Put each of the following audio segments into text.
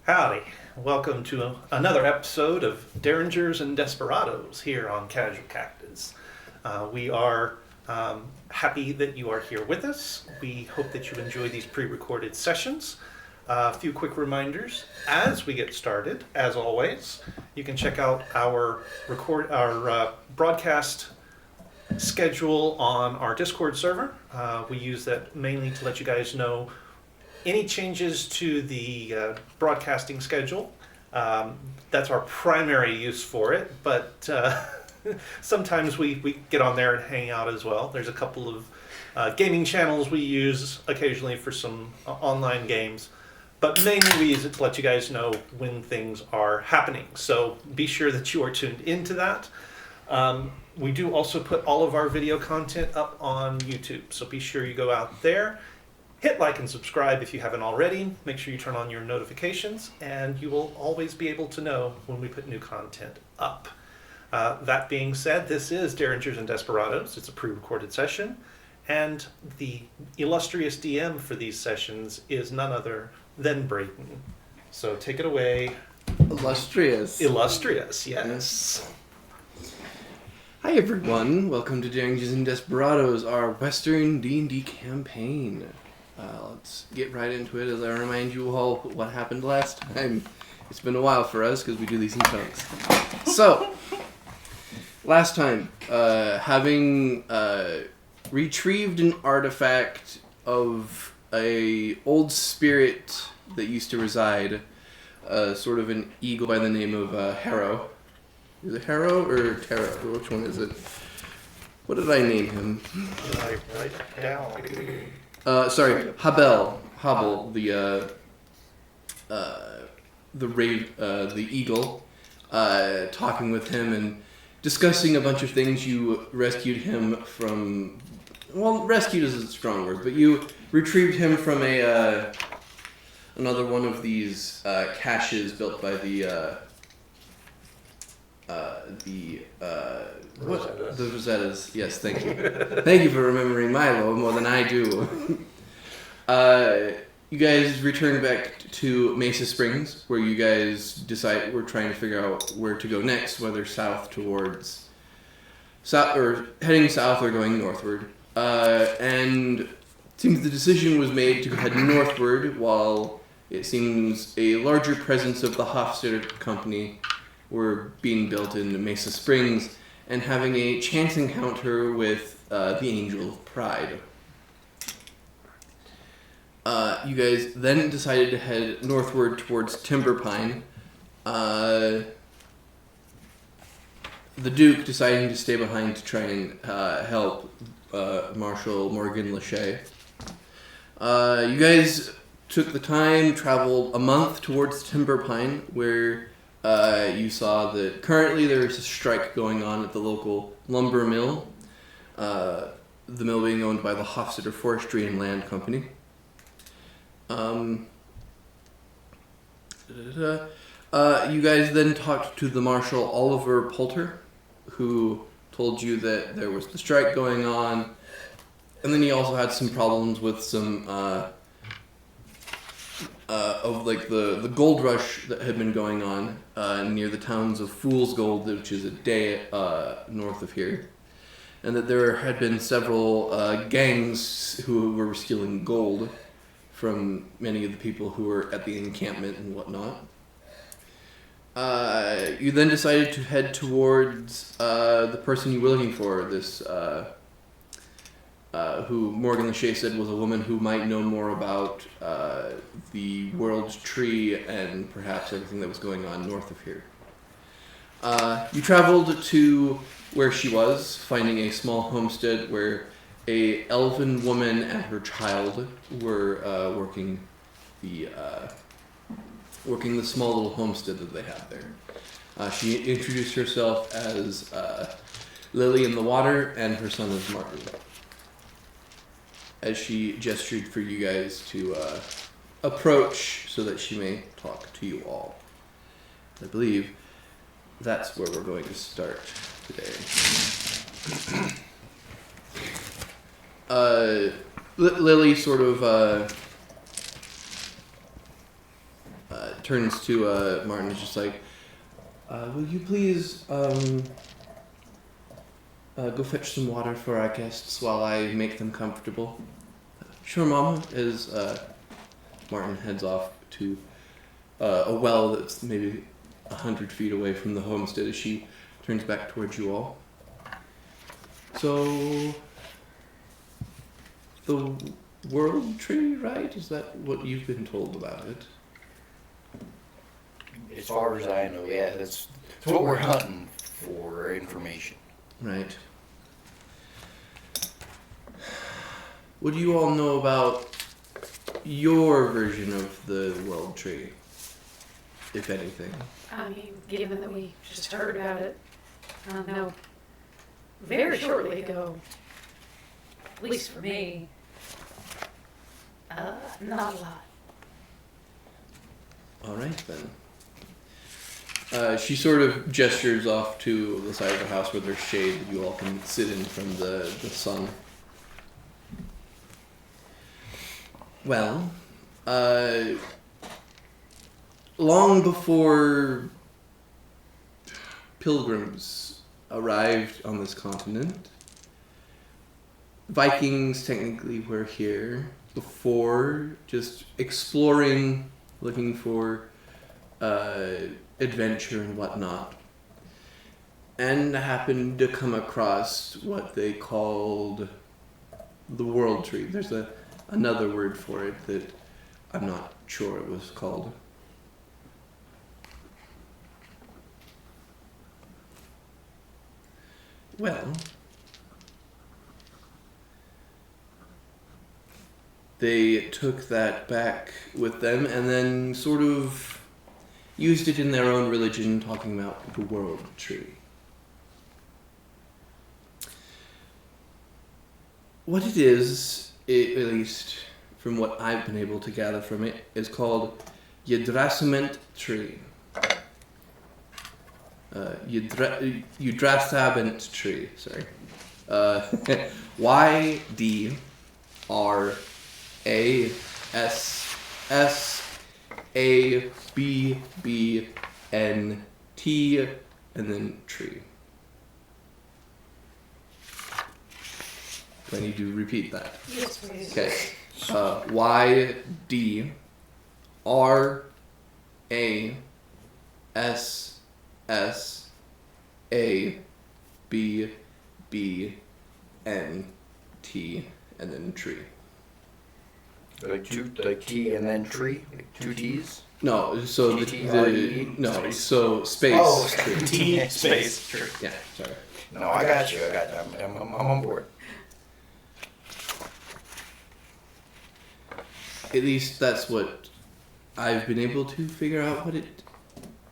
Howdy. Welcome to another episode of Derringers and Desperadoes here on Casual Cactus. We are happy that you are here with us. We hope that you enjoy these pre-recorded sessions. A few quick reminders as we get started. As always, you can check out our broadcast schedule on our Discord server. We use that mainly to let you guys know any changes to the broadcasting schedule. That's our primary use for it, but sometimes we get on there and hang out as well. There's a couple of gaming channels we use occasionally for some online games, but mainly we use it to let you guys know when things are happening. So be sure that you are tuned into that. We do also put all of our video content up on YouTube, so be sure you go out there. Hit like and subscribe if you haven't already. Make sure you turn on your notifications, and you will always be able to know when we put new content up. That being said, this is Derringers and Desperadoes. It's a pre-recorded session, and the illustrious DM for these sessions is none other than Brayton. So take it away. Illustrious, yes. Hi everyone, welcome to Derringers and Desperadoes, our Western D&D campaign. Let's get right into it as I remind you all what happened last time. It's been a while for us because we do these in chunks. So, last time, having retrieved an artifact of a old spirit that used to reside, sort of an eagle by the name of Harrow. Is it Harrow or Tarot? Which one is it? What did I name him? I write it down. Hobble, the eagle, talking with him and discussing a bunch of things. You rescued him from, well, rescued is a strong word, but you retrieved him from another one of these caches built by the Rosettas. Yes, thank you. Thank you for remembering Milo more than I do. You guys returned back to Mesa Springs, where you guys we're trying to figure out where to go next, whether heading south or going northward. And it seems the decision was made to head northward, while it seems a larger presence of the Hofstadter Company were being built in Mesa Springs, and having a chance encounter with the Angel of Pride. You guys then decided to head northward towards Timber Pine. The Duke deciding to stay behind to try and help Marshal Morgan Lachey. You guys took the time, traveled a month towards Timber Pine, where you saw that currently there is a strike going on at the local lumber mill, the mill being owned by the Hofstadter Forestry and Land Company. You guys then talked to the Marshal Oliver Poulter, who told you that there was the strike going on, and then he also had some problems with some of like the gold rush that had been going on near the towns of Fool's Gold, which is a day north of here, and that there had been several gangs who were stealing gold from many of the people who were at the encampment and whatnot. You then decided to head towards the person you were looking for, this who Morgan Lachey said was a woman who might know more about the World Tree and perhaps everything that was going on north of here. You traveled to where she was, finding a small homestead where a elven woman and her child were working the small little homestead that they had there. She introduced herself as Lily in the Water, and her son is Martin, as she gestured for you guys to approach so that she may talk to you all. I believe that's where we're going to start today. Lily sort of turns to Martin. Is just like, will you please go fetch some water for our guests while I make them comfortable? Sure, Mama. As Martin heads off to a well that's maybe 100 feet away from the homestead as she turns back towards you all. So, the world tree, right? Is that what you've been told about it? As far as I know, yeah, that's what we're hunting for information. Right. What do you all know about your version of the world tree, if anything? I mean, given that we just heard about it, I don't know, very shortly ago, at least for me, not a lot. All right, then. She sort of gestures off to the side of the house where there's shade that you all can sit in from the sun. Well, long before pilgrims arrived on this continent, Vikings technically were here before, just exploring, looking for adventure and whatnot, and happened to come across what they called the world tree. There's another word for it that I'm not sure it was called. Well, they took that back with them and then sort of used it in their own religion, talking about the world tree. What it is, at least from what I've been able to gather from it, is called Yggdrasament tree. Yggdrasament tree, sorry. YDRASSABBNT and then tree. Do I need to repeat that? Yes, please. Okay. YDRASSABBNT and then tree. Like T and then tree? Like two T's? No, so TTRE? so space. Oh, tree. T space tree. Yeah, sorry. No, I got you. I'm on board. At least that's what I've been able to figure out what it,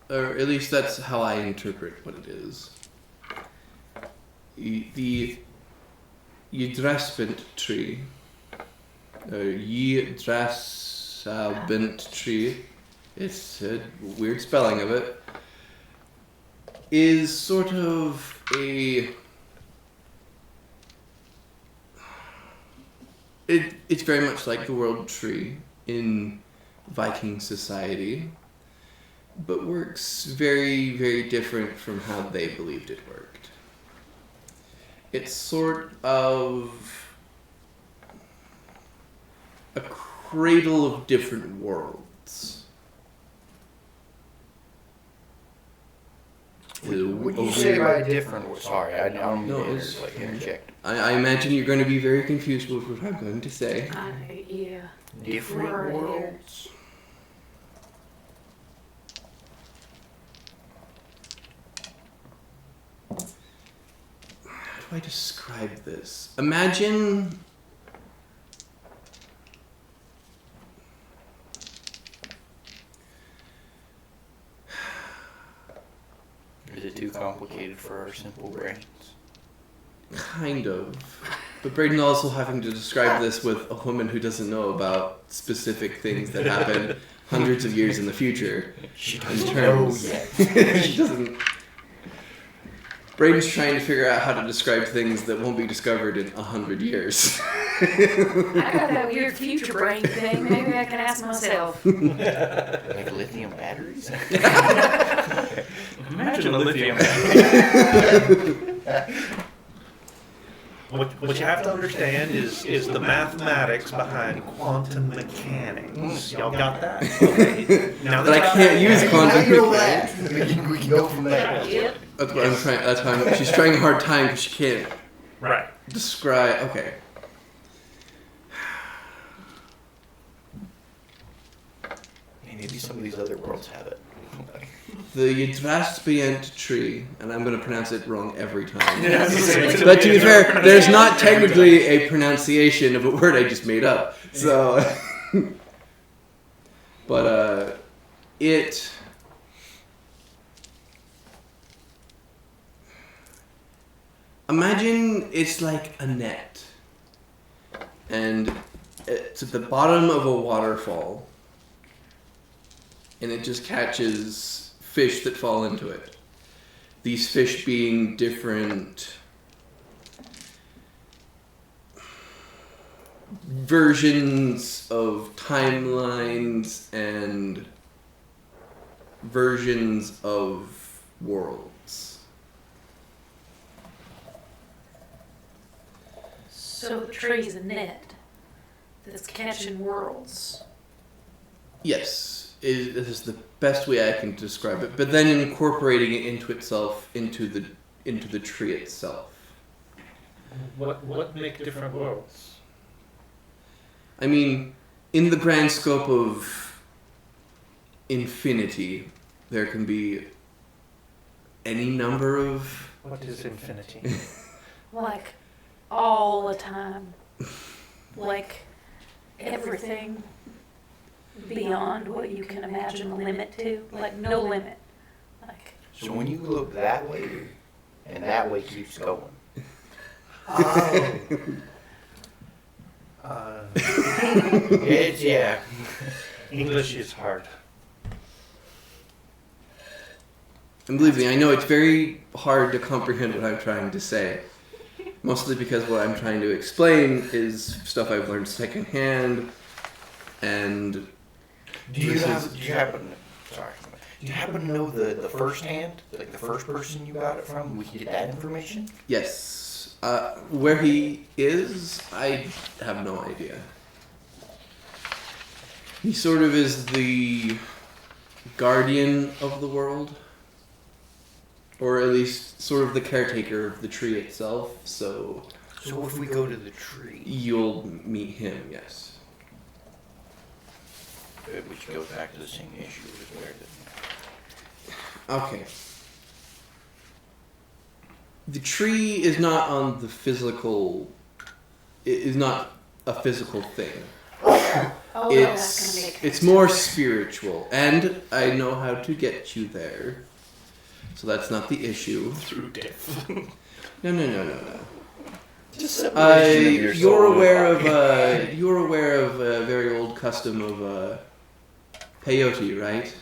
or at least that's how I interpret what it is. The Yggdrasament tree, or Yggdrasament tree, it's a weird spelling of it, is sort of it's very much like the world tree in Viking society, but works very, very different from how they believed it worked. It's sort of a cradle of different worlds. What you say by different? Sorry, I don't No, mean it's- to interject. I imagine you're going to be very confused with what I'm going to say. Yeah. Different Right here. worlds. How do I describe this? Imagine Is it too complicated for our simple brains? kind of. But Braden also having to describe this with a woman who doesn't know about specific things that happen hundreds of years in the future. She In doesn't know terms, yet. she doesn't. Braden's trying to figure out how to describe things that won't be discovered in 100 years. I got that weird future brain thing. Maybe I can ask myself. Like lithium batteries? Imagine a lithium battery. What you have to understand is the mathematics behind quantum mechanics. Y'all got that? Okay. Now But I can't use quantum mechanics. We can go from there. Yep. That's what I'm trying. That's why she's trying a hard time because she can't Right. describe. Okay. Maybe some of these other worlds have it. The Desperadoes tree, and I'm going to pronounce it wrong every time. Yeah, But to be fair, there's not technically a pronunciation of a word I just made up. So, but it. Imagine it's like a net, and it's at the bottom of a waterfall, and it just catches fish that fall into it. These fish being different versions of timelines and versions of worlds. So the tree's a net that's catching worlds. Yes, it is the best way I can describe it. But then incorporating it into itself, into the tree itself. What make different worlds? I mean, in the grand scope of infinity, there can be any number of. What is infinity? Like, all the time. Like, everything beyond what you can imagine a limit to. Like, no limit. Like, So when you look that way, and that way keeps going. Oh. It's, yeah. English is hard. And believe me, I know it's very hard to comprehend what I'm trying to say. Mostly because what I'm trying to explain is stuff I've learned secondhand, and Do you happen to know the first hand? Like the first person you got it from? We can get that information? yes. Where he is, I have no idea. He sort of is the guardian of the world. Or at least sort of the caretaker of the tree itself, so So if we go to the tree, you'll meet him, yes. which goes back to the same issue as where Okay. The tree is not on the physical. It is not a physical thing. oh, no, that's gonna be a It's more spiritual, and I know how to get you there. So that's not the issue. Through death. No. Just separation of your soul You're and body. aware of a very old custom of peyote, right?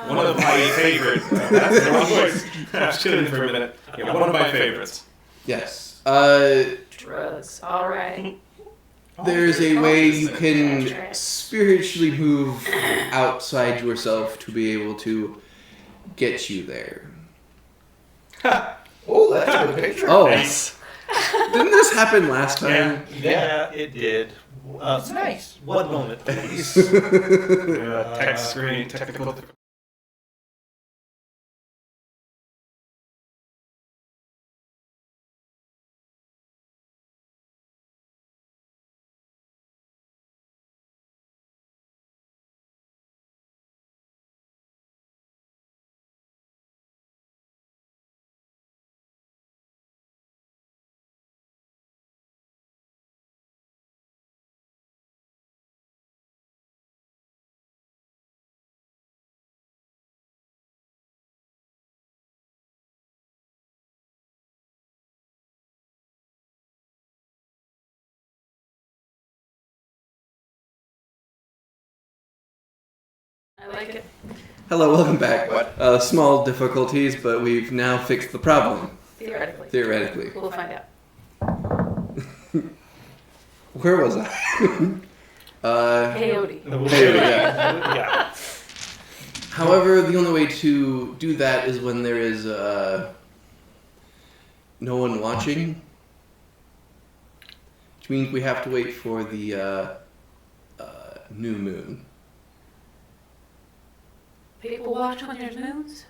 One of my favorites. That's the wrong voice. I was kidding for a minute. Yeah, one of my favorites. Yes. drugs. All right. There's a way you can spiritually move outside yourself to be able to get you there. Oh, that's a good picture. Oh, Nice. didn't this happen last time? Yeah, it did. It's nice. One moment, please. Tech screen, technical I like it. Hello, welcome back. What? Small difficulties, but we've now fixed the problem. Theoretically. Theoretically. We'll find out. Where was I? Peyote. Yeah. However, the only way to do that is when there is no one watching. Which means we have to wait for the new moon. People watch when there's moons?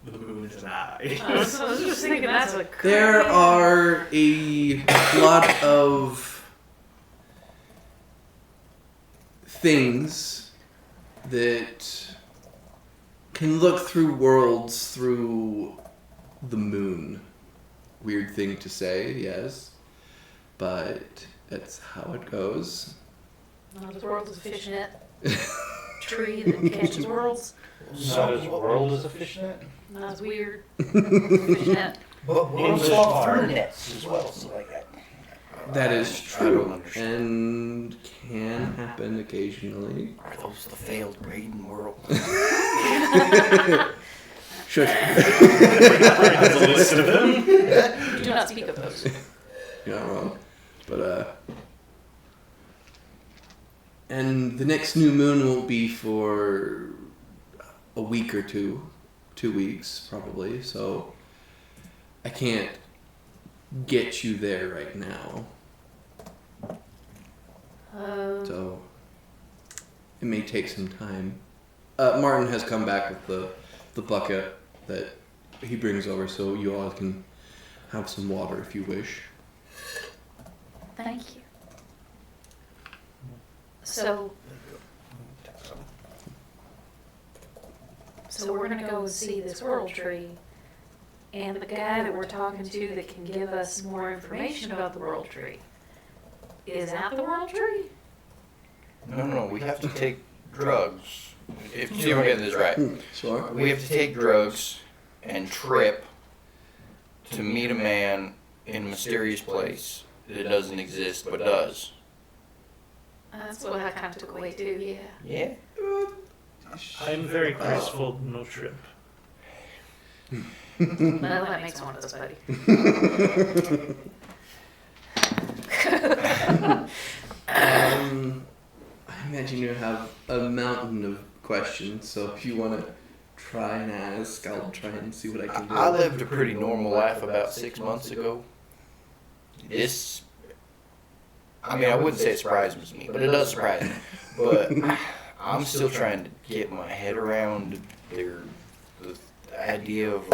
The moon is an eye. I was just thinking that's a crazy... There are a lot of things that can look through worlds through the moon. Weird thing to say, yes, but that's how it goes. Not as world as a fishnet. Tree that catches worlds. Not as world as a fishnet. Not as weird. Fishnet. But worlds fall through nets as well, so like that. That is I don't true, understand. and can happen occasionally. Are those the failed raiding worlds? Shush. There's a list of them. Do not speak of those. You're not wrong. But, and the next new moon won't be for a week or two. 2 weeks, probably, so I can't get you there right now. So it may take some time. Martin has come back with the bucket that he brings over, so you all can have some water if you wish. Thank you. So we're gonna go and see this world tree, and the guy that we're talking to that can give us more information about the world tree. Is that the world tree? No, we have to take drugs. If see if I'm getting this right. Sure. We have to take drugs and trip to meet a man in a mysterious place that doesn't exist but does. That's what I kind of took away too, yeah. Yeah? I'm very graceful, no trip. Well, that makes one of us, buddy. I imagine you have a mountain of questions, so if you want to try and ask, I'll try and see what I can do. I lived a pretty normal life about 6 months ago. This, I mean, I wouldn't say it surprises me, but it does surprise me. But I'm still trying to get my head around the idea of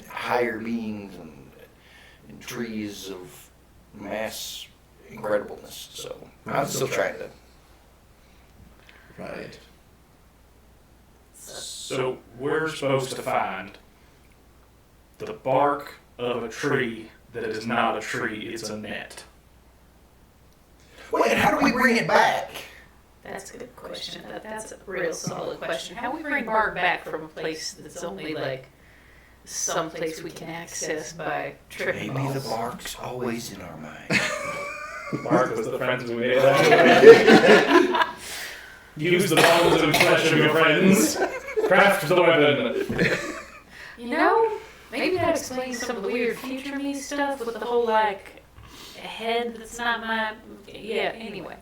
higher beings and trees of mass incredibleness. So I'm still trying to. Right. So we're supposed to find the bark of a tree that is not a tree, it's a net. Wait, and how do we bring it back? That's a good question. That's a real solid question. How we bring bark back from a place that's only like some place we can access by tripping Maybe the balls? bark's always in our mind. Bark was the friends we made last week. Use the bones and flesh of your friends. Craft the weapon. You know, maybe that explains some of the weird future me stuff with the whole like head that's not my. Yeah. Anyway,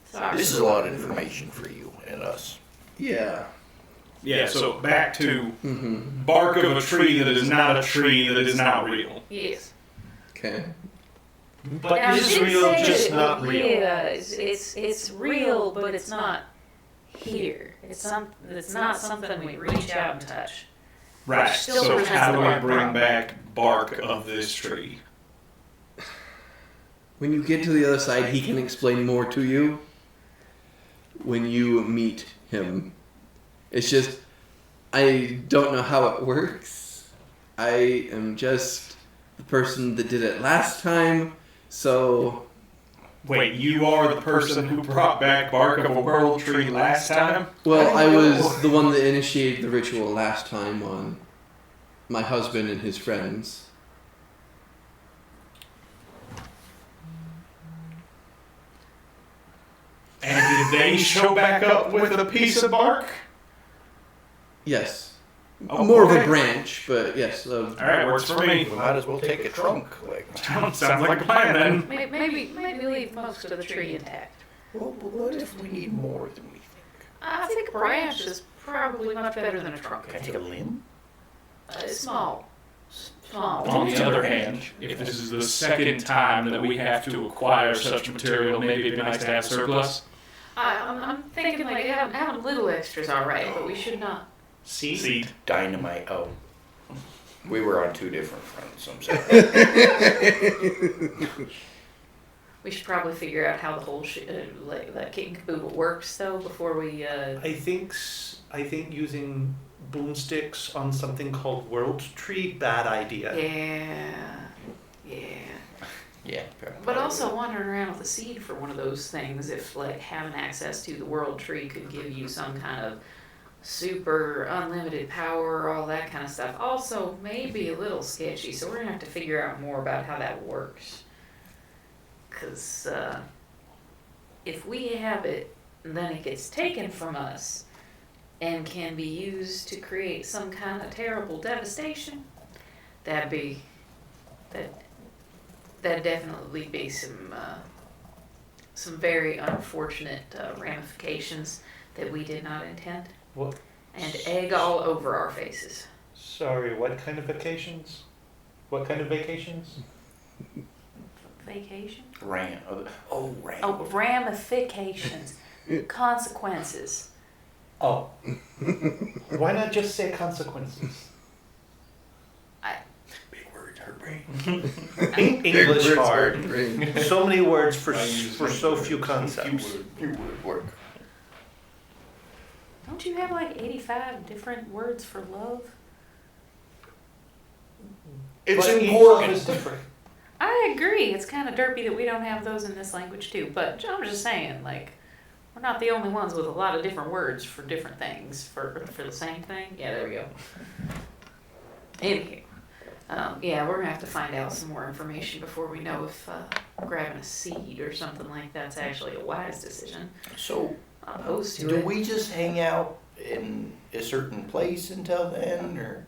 sorry. This is a lot of information for you and us. Yeah. Yeah, so back to Mm-hmm. bark of a tree that is not a tree that is not real. Yes. Okay. But Now, is she did real, say just it- not real. Yeah, it's real, but it's not here. It's not something we reach out and touch. Right, Still so presents how the do we bark bring problem. back bark of this tree? When you get to the other side, he can explain more to you when you meet him. It's just, I don't know how it works. I am just the person that did it last time, so... Wait, you are the person who brought back bark of a world tree last time? Well, I was the one that initiated the ritual last time on my husband and his friends. Did they show back up with a piece of bark? Yes. Oh, More of okay. a branch, but yes. All right, works for me. We might as well take a trunk. Like, Sounds like a plan then. Maybe leave most of the tree intact. well, but what if we need more than we think? I think a branch is probably much better than a trunk. Can I take a limb? Small. On the other hand, if this is the second time that we have to acquire such material, maybe it'd be nice to have surplus. I'm thinking like having little extras all right, but we should not. Seed. Dynamite. Oh. We were on two different fronts, I'm sorry. We should probably figure out how the whole that kit and caboodle works though before we. I think using boomsticks on something called World Tree, bad idea. Yeah. Yeah. But also wandering around with a seed for one of those things, if like having access to the world tree could give you some kind of super unlimited power, all that kind of stuff. Also, maybe a little sketchy, so we're gonna have to figure out more about how that works. Cause if we have it, and then it gets taken from us, and can be used to create some kind of terrible devastation, that'd definitely be some very unfortunate ramifications that we did not intend. What? And egg all over our faces. Sorry, what kind of vacations? What kind of vacations? Vacation? Ram. Oh, ram. Oh, ramifications. Consequences. Oh. Why not just say consequences? Big words hurt brain. English Words hard. hurt brain. So many words for so few concepts. Few word work. Don't you have like 85 different words for love? It's But each one important. is different. I agree. It's kind of derpy that we don't have those in this language too. But I'm just saying, like, we're not the only ones with a lot of different words for different things for the same thing. Yeah, there we go. Anywho, yeah, we're gonna have to find out some more information before we know if grabbing a seed or something like that's actually a wise decision. So, Opposed to do it. we just hang out in a certain place until then, or?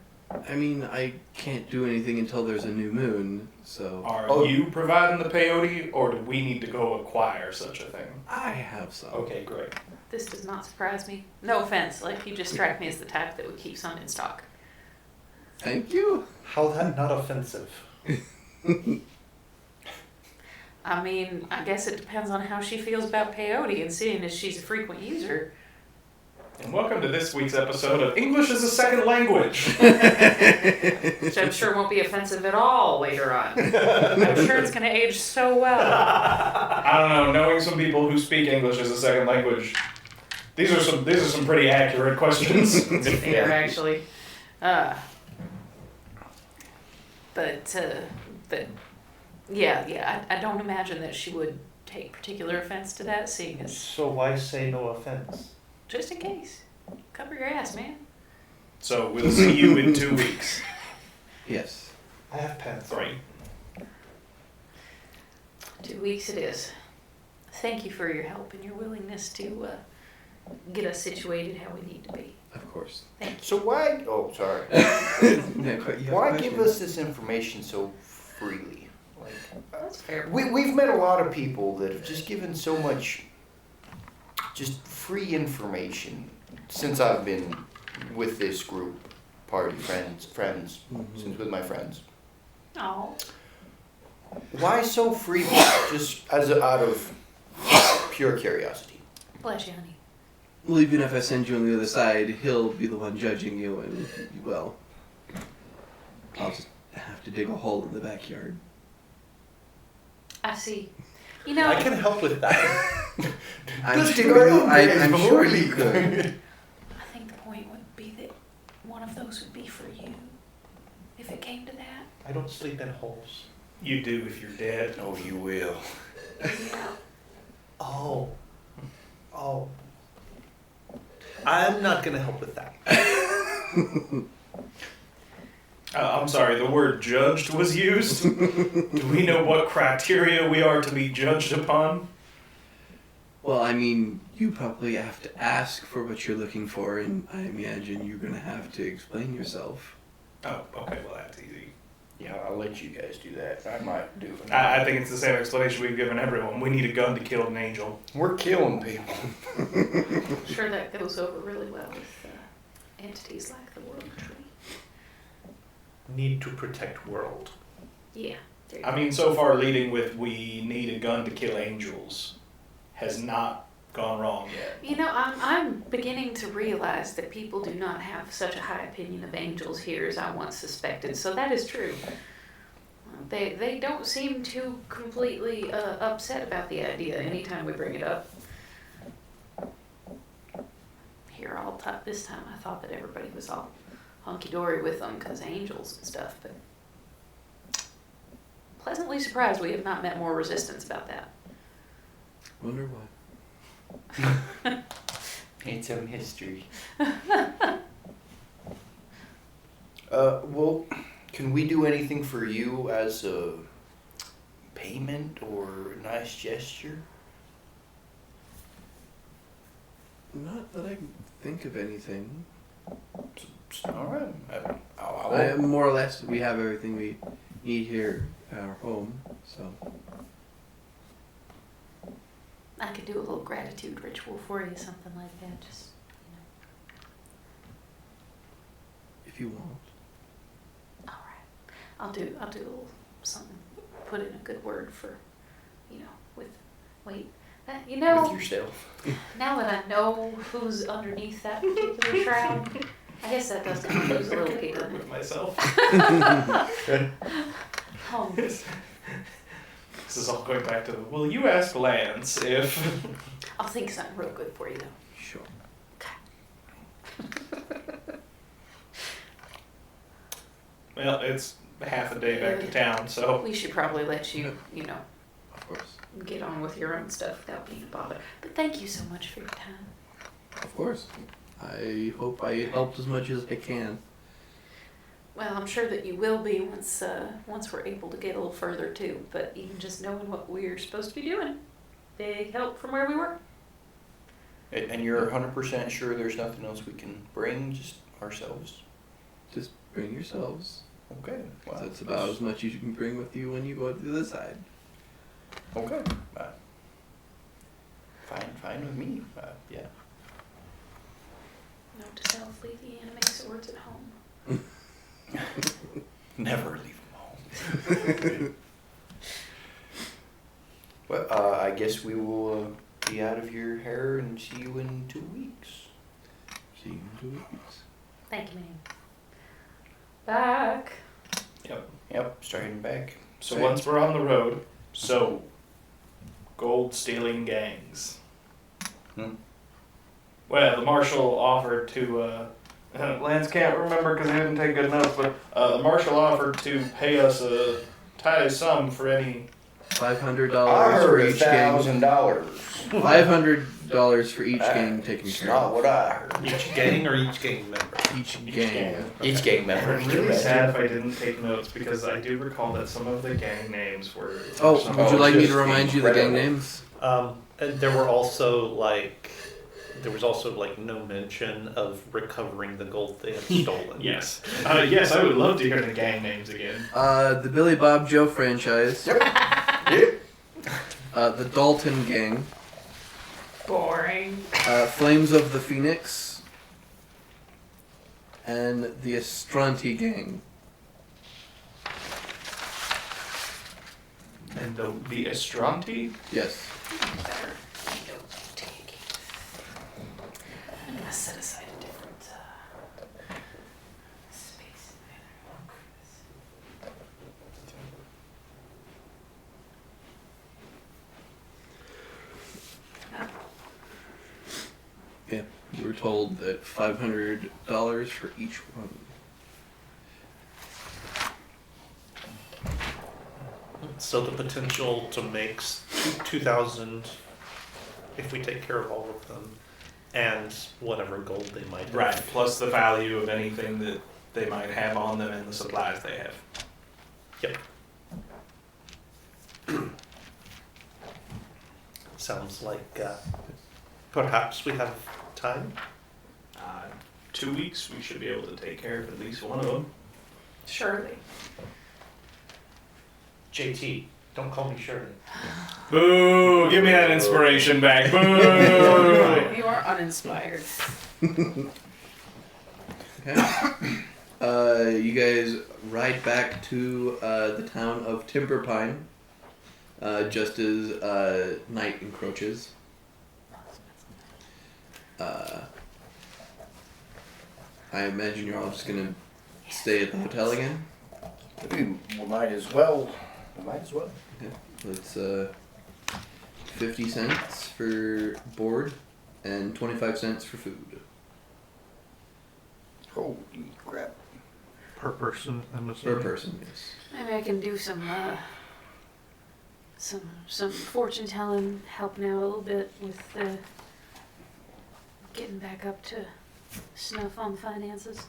I mean, I can't do anything until there's a new moon, so Are you providing the peyote, or do we need to go acquire such a thing? I have some. Okay, great. This does not surprise me. No offense, like you just strike me as the type that would keep some in stock. Thank you. How that not offensive? I mean, I guess it depends on how she feels about peyote, and seeing as she's a frequent user. And welcome to this week's episode of English as a Second Language. Which I'm sure won't be offensive at all later on. I'm sure it's going to age so well. I don't know, knowing some people who speak English as a second language, these are some pretty accurate questions. Fair, actually. But yeah, I don't imagine that she would take particular offense to that, seeing as So why say no offense? just in case. Cover your ass, man. So we'll see you in 2 weeks. Yes. I have pens. 3. 2 weeks it is. Thank you for your help and your willingness to get us situated how we need to be. Of course. Thank you. So why? Oh, sorry. Yeah, quite- you have a Why question? give us this information so freely? Like, That's fair. we've met a lot of people that have just given so much, just free information since I've been with this group, party friends, since with my friends. Oh, Why so freely? Just out of pure curiosity. bless you, honey. Well, even if I send you on the other side, he'll be the one judging you, and, well, I'll just have to dig a hole in the backyard. I see. You know, I can help with that. I'm Just sure, dig you, our I, own I'm graves sure before you we- could. I think the point would be that one of those would be for you, if it came to that. I don't sleep in holes. You do if you're dead. Oh, you will. Yeah. Oh. Oh. I'm not gonna help with that. I'm sorry, the word judged was used. Do we know what criteria we are to be judged upon? Well, I mean, you probably have to ask for what you're looking for, and I imagine you're gonna have to explain yourself. Oh, okay, well that's easy. Yeah, I'll let you guys do that. I might do it. I think it's the same explanation we've given everyone. We need a gun to kill an angel. We're killing people. I'm sure that goes over really well with entities like the World Tree. Need to protect world. Yeah. there you I go. mean, so far leading with we need a gun to kill angels has not gone wrong yet. You know, I'm beginning to realize that people do not have such a high opinion of angels here as I once suspected, so that is true. They don't seem too completely upset about the idea anytime we bring it up. Here, this time I thought that everybody was all hunky-dory with them because angels and stuff, but pleasantly surprised we have not met more resistance about that. Wonder why. It's a mystery. Well, can we do anything for you as a payment or a nice gesture? Not that I can think of anything. All right. More or less, we have everything we need here at our home, so. I could do a little gratitude ritual for you, something like that, just, If you want. all right. I'll do a little something, put in a good word for, with With yourself. now that I know who's underneath that particular shroud, I guess that does kind of lose a little bit, doesn't it? With myself. This is all going back to, well, you ask Lance if... I'll think something real good for you, though. Sure. Well, it's half a day back to town, so... We should probably let you, Of course. get on with your own stuff without being a bother. But thank you so much for your time. Of course. I hope I helped as much as I can. Well, I'm sure that you will be once we're able to get a little further too. But even just knowing what we're supposed to be doing, big help from where we were. And you're 100% sure there's nothing else we can bring, just ourselves? Just bring yourselves. Okay. Well, That's about as much as you can bring with you when you go to the other side. Okay. Fine with me. Yeah. Note to self: leave the anime swords at home. Never leave them home. Well, I guess we will be out of your hair and see you in 2 weeks. See you in 2 weeks. Thank you, man. Back. Yep, starting back. So once we're on the road, gold stealing gangs. Well, the marshal offered to, Lance can't remember because he didn't take good notes, but the marshal offered to pay us a tidy sum for any... $500 I for heard each gang. $1,000. $500 for each gang taken That's care not of. what I heard. Each gang or each gang member? Each gang. Each gang member. I'm really sad if I didn't take notes because I do recall that some of the gang names were... Oh, some would you of like me just to remind you the gang incredible. names? And there was also no mention of recovering the gold they had stolen. Yes. Yes, I would love to hear the gang names again. The Billy Bob Joe franchise. Yep. The Dalton gang. Boring. Flames of the Phoenix. And the Estranti gang. And the Estranti? Yes. Better note taking. I'm gonna set aside a different space. Yeah. We were told that $500 for each one. So the potential to make 2,000 if we take care of all of them, and whatever gold they might have. Right, plus the value of anything that they might have on them and the supplies they have. Yep. Sounds like perhaps we have time. 2 weeks, we should be able to take care of at least one of them. Surely. JT, don't call me Shirley. Boo! Give me that inspiration back. Boo! You are uninspired. Okay. You guys ride back to the town of Timber Pine, just as night encroaches. I imagine you're all just gonna stay at the hotel again. We might as well. We might as well. It's 50 cents for board and 25 cents for food. Holy crap. Per person, I'm Per assuming. person, yes. Maybe I can do some fortune telling, helping out a little bit with getting back up to snuff on the finances.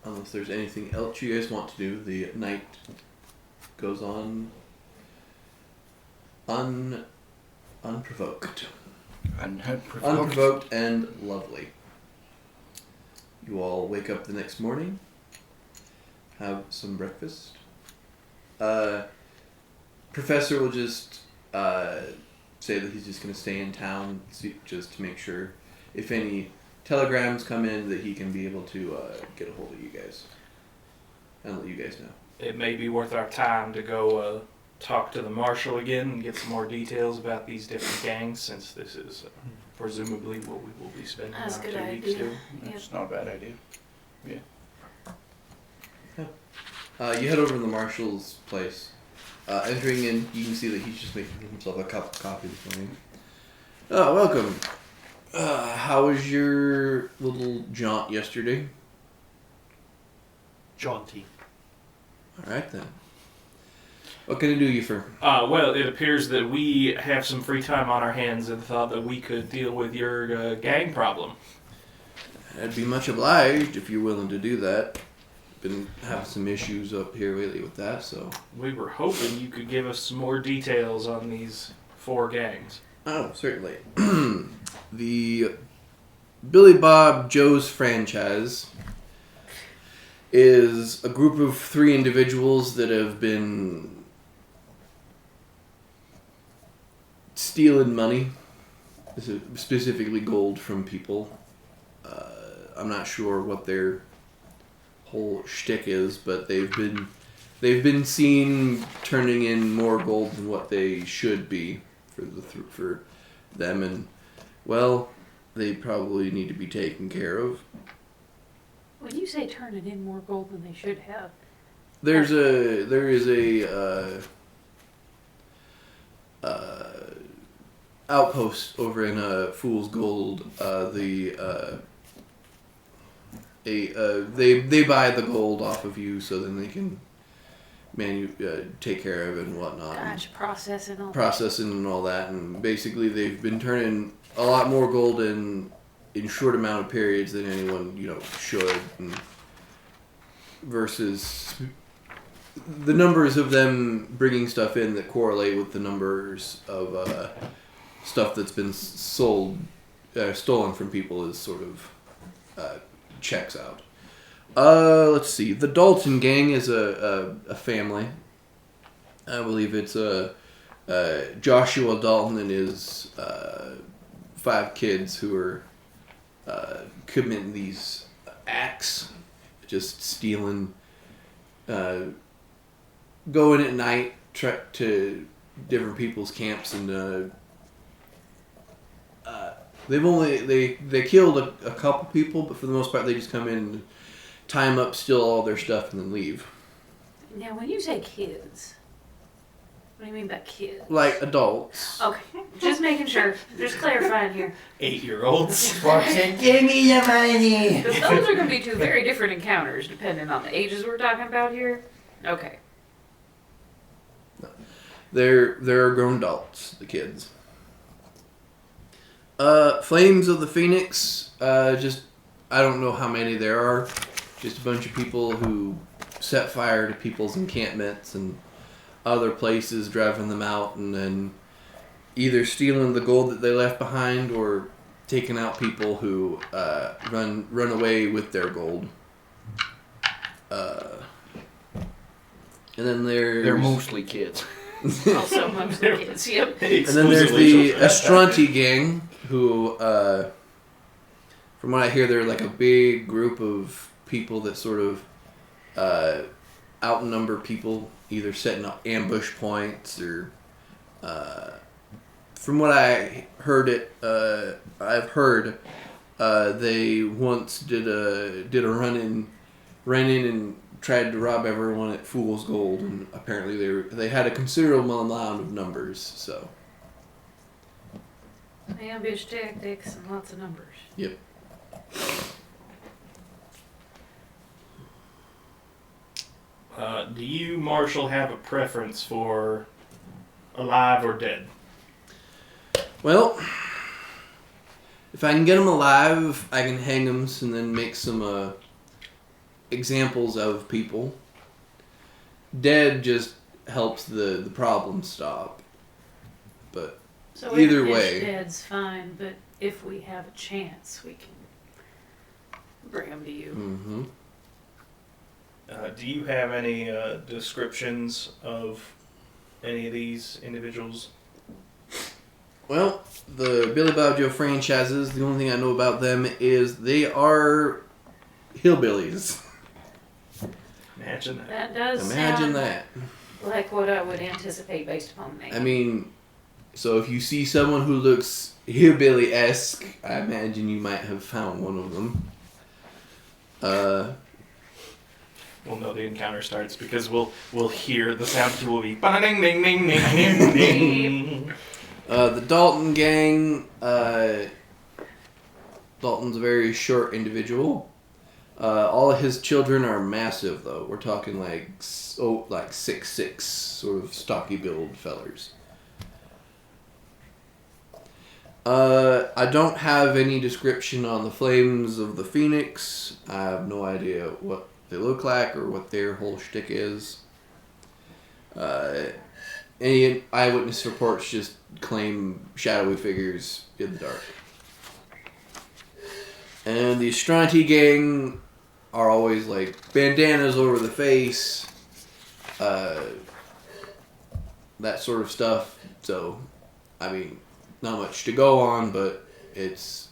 Unless there's anything else you guys want to do, the night goes on unprovoked. Unprovoked and lovely. You all wake up the next morning, have some breakfast. Professor will just say that he's just going to stay in town just to make sure if any telegrams come in that he can be able to get a hold of you guys and let you guys know. It may be worth our time to go talk to the marshal again and get some more details about these different gangs, since this is presumably what we will be spending That's a our good 2 weeks idea. doing. It's not a bad idea. You head over to the marshal's place. Entering in, you can see that he's just making himself a cup of coffee this morning. Oh, welcome. How was your little jaunt yesterday? Jaunty. Alright then. What can I do you for? Well, it appears that we have some free time on our hands and thought that we could deal with your gang problem. I'd be much obliged if you're willing to do that. Been having some issues up here lately with that, so. We were hoping you could give us some more details on these 4 gangs. Oh, certainly. The Billy Bob Joe's franchise is a group of 3 individuals that have been stealing money, specifically gold, from people. I'm not sure what their whole shtick is, but they've been seen turning in more gold than what they should be for them, and well, they probably need to be taken care of. When you say turning in more gold than they should have, There is a outpost over in Fool's Gold. They buy the gold off of you, so then they can take care of it and whatnot. gotcha, Processing and all that, and basically they've been turning a lot more gold in short amount of periods than anyone should, and versus the numbers of them bringing stuff in that correlate with the numbers of stuff that's been stolen from people is sort of checks out. Let's see. The Dalton gang is a family. I believe it's Joshua Dalton and his 5 kids who are committing these acts, just stealing, going at night to different people's camps, and they killed a couple people, but for the most part they just come in and tie them up, steal all their stuff, and then leave. Now, when you say kids, what do you mean by kids? Like adults. Okay, just making sure. Just clarifying here. 8-year-olds. Spark said, "Give me the money." Because those are going to be 2 very different encounters depending on the ages we're talking about here. Okay. They're grown adults, the kids. Flames of the Phoenix, just, I don't know how many there are. Just a bunch of people who set fire to people's encampments and other places, driving them out, and then either stealing the gold that they left behind or taking out people who run away with their gold. And then They're mostly kids. Also most of the kids, yep. And then there's the Astronti gang, who, from what I hear, they're like a big group of people that sort of outnumber people, either setting up ambush points or, from what I heard I've heard, they once did a run in and tried to rob everyone at Fool's Gold, and apparently they had a considerable amount of numbers. So. Ambush tactics and lots of numbers. Yep. Do you, Marshall, have a preference for alive or dead? Well, if I can get them alive, I can hang them and then make some examples of people. Dead just helps the problem stop. But So either ambush way. dead's fine, but if we have a chance, we can bring them to you. Mm-hmm. Do you have any descriptions of any of these individuals? Well, the Billy Bob Joe franchises, the only thing I know about them is they are hillbillies. Imagine that. That does Imagine sound that. like what I would anticipate based upon the name. I mean, so if you see someone who looks hillbilly-esque, I imagine you might have found one of them. We'll know the encounter starts because we'll hear the sound cue will be ding ding ding ding ding ding. The Dalton gang, Dalton's a very short individual. All of his children are massive, though. We're talking like 6'6", sort of stocky build fellers. I don't have any description on the Flames of the Phoenix. I have no idea what they look like or what their whole shtick is. Any eyewitness reports just claim shadowy figures in the dark. And the Astronti gang are always like bandanas over the face, that sort of stuff. So, I mean, not much to go on, but it's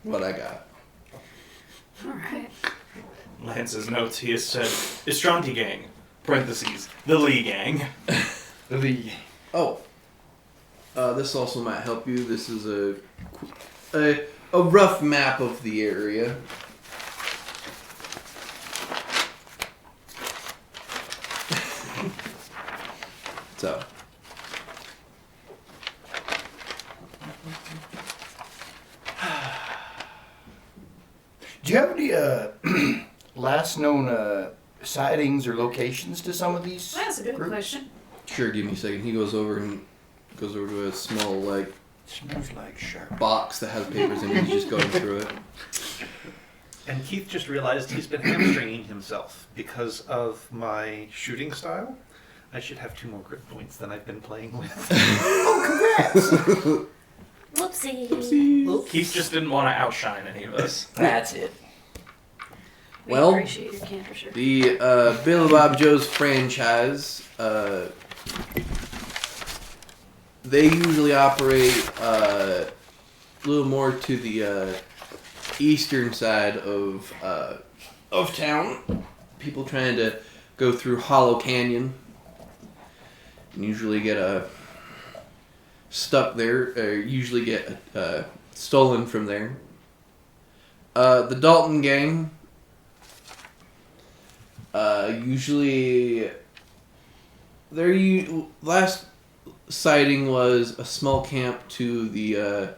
what I got. Alright. Lance's notes, he has said, Estranti gang, parentheses, the Lee gang. The Lee. Oh, this also might help you. This is a rough map of the area. So. Do you have any last known sightings or locations to some of these? That's a good groups? question. Sure, give me a second. He goes over to a small like Smells like sharp. box that has papers in it. He's just going through it. And Keith just realized he's been hamstringing himself because of my shooting style. I should have 2 more grit points than I've been playing with. Oh, congrats! Whoopsie. Keith just didn't want to outshine any of us. That's it. We Well, appreciate your cantorship. The Bill and Bob Joe's franchise, they usually operate a little more to the eastern side of town. People trying to go through Hollow Canyon and usually get stuck there, or usually get stolen from there. The Dalton gang. Usually, their last sighting was a small camp to the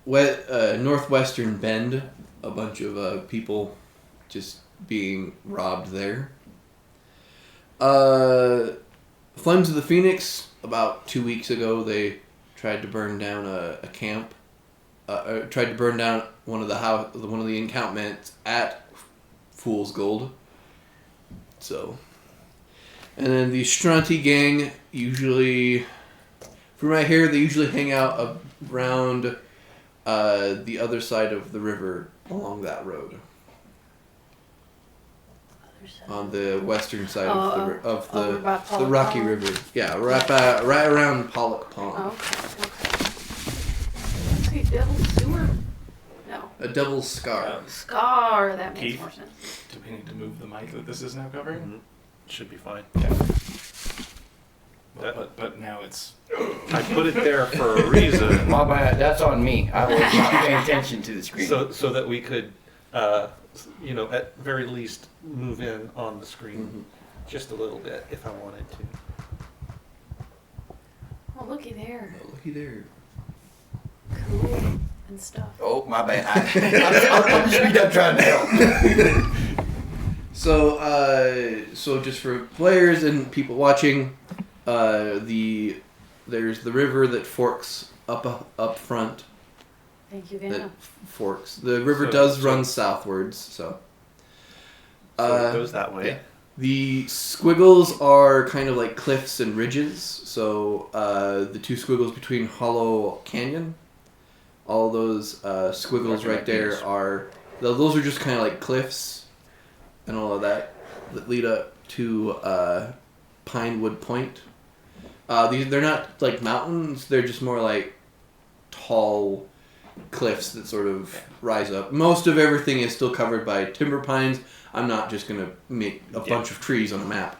northwestern bend. A bunch of people just being robbed there. Flames of the Phoenix, about 2 weeks ago, they tried to burn down a camp. Tried to burn down one of the encampments at Fool's Gold. So, and then the Stronti gang usually, from right here, they usually hang out around the other side of the river along that road. On the western side of over by the Pollock Rocky Pond. River. Yeah, right around Pollock Pond. Okay. See, Devil's Sewer? No. A Devil's Scar. Scar, that makes Keith? more sense. Do we need to move the mic that this is now covering? Mhm. Should be fine. But now it's. I put it there for a reason, My bad. That's on me. I was not paying attention to the screen. so that we could, at very least move in on the screen just a little bit if I wanted to. Oh, looky there. Oh, looky there. Cool and stuff. Oh, my bad. I'm just done trying to help. So just for players and people watching, there's the river that forks up front. Thank you, That Vanna. forks. The river So- does so- run southwards. So. So it goes that way. yeah. The squiggles are kind of like cliffs and ridges. So the two squiggles between Hollow Canyon, all those squiggles right there are those are just kind of like cliffs, and all of that lead up to Pinewood Point. They're not like mountains; they're just more like tall cliffs that sort of rise up. Most of everything is still covered by timber pines. I'm not just going to make a bunch of trees on a map.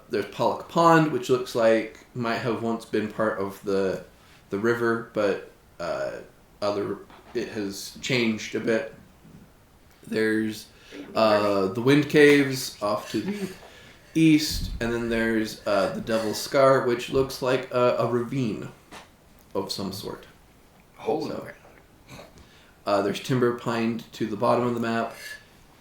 There's Pollock Pond, which looks like might have once been part of the river, but it has changed a bit. There's the Wind Caves off to the east, and then there's the Devil's Scar, which looks like a ravine of some sort. Holy So- crap. There's timber pined to the bottom of the map,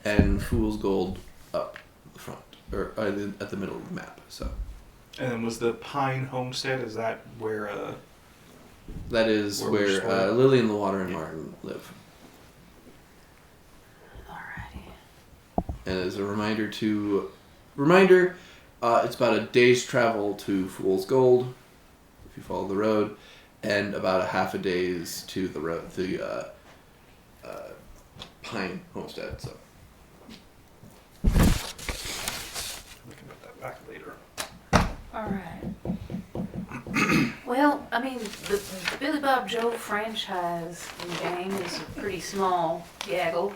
and Fool's Gold up the front, or at the middle of the map. So And then was the Pine Homestead? Is that where? that is Where we're where storing. Lily and the Water and Martin live. Alrighty. And as a reminder, it's about a day's travel to Fool's Gold if you follow the road, and about a half a day's to the road, the Pine Homestead. So. We can put that back later. Alright. Well, I mean, the Billy Bob Joe franchise game is a pretty small gaggle.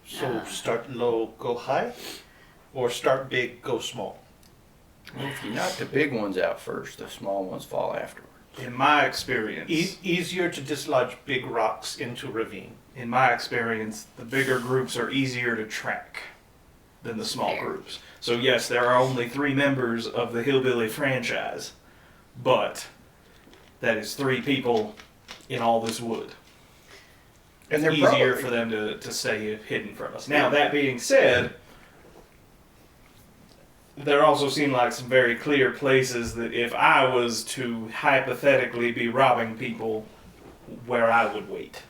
So start low, go high, or start big, go small. Well, if you knock the big ones out first, the small ones fall afterwards. In my experience, Easier to dislodge big rocks into ravine. the bigger groups are easier to track than the small Fair. groups. So yes, there are only 3 members of the Hillbilly franchise, but that is 3 people in all this wood. And they're Easier probably- for them to stay hidden from us. Now, that being said, there also seem like some very clear places that if I was to hypothetically be robbing people, where I would wait.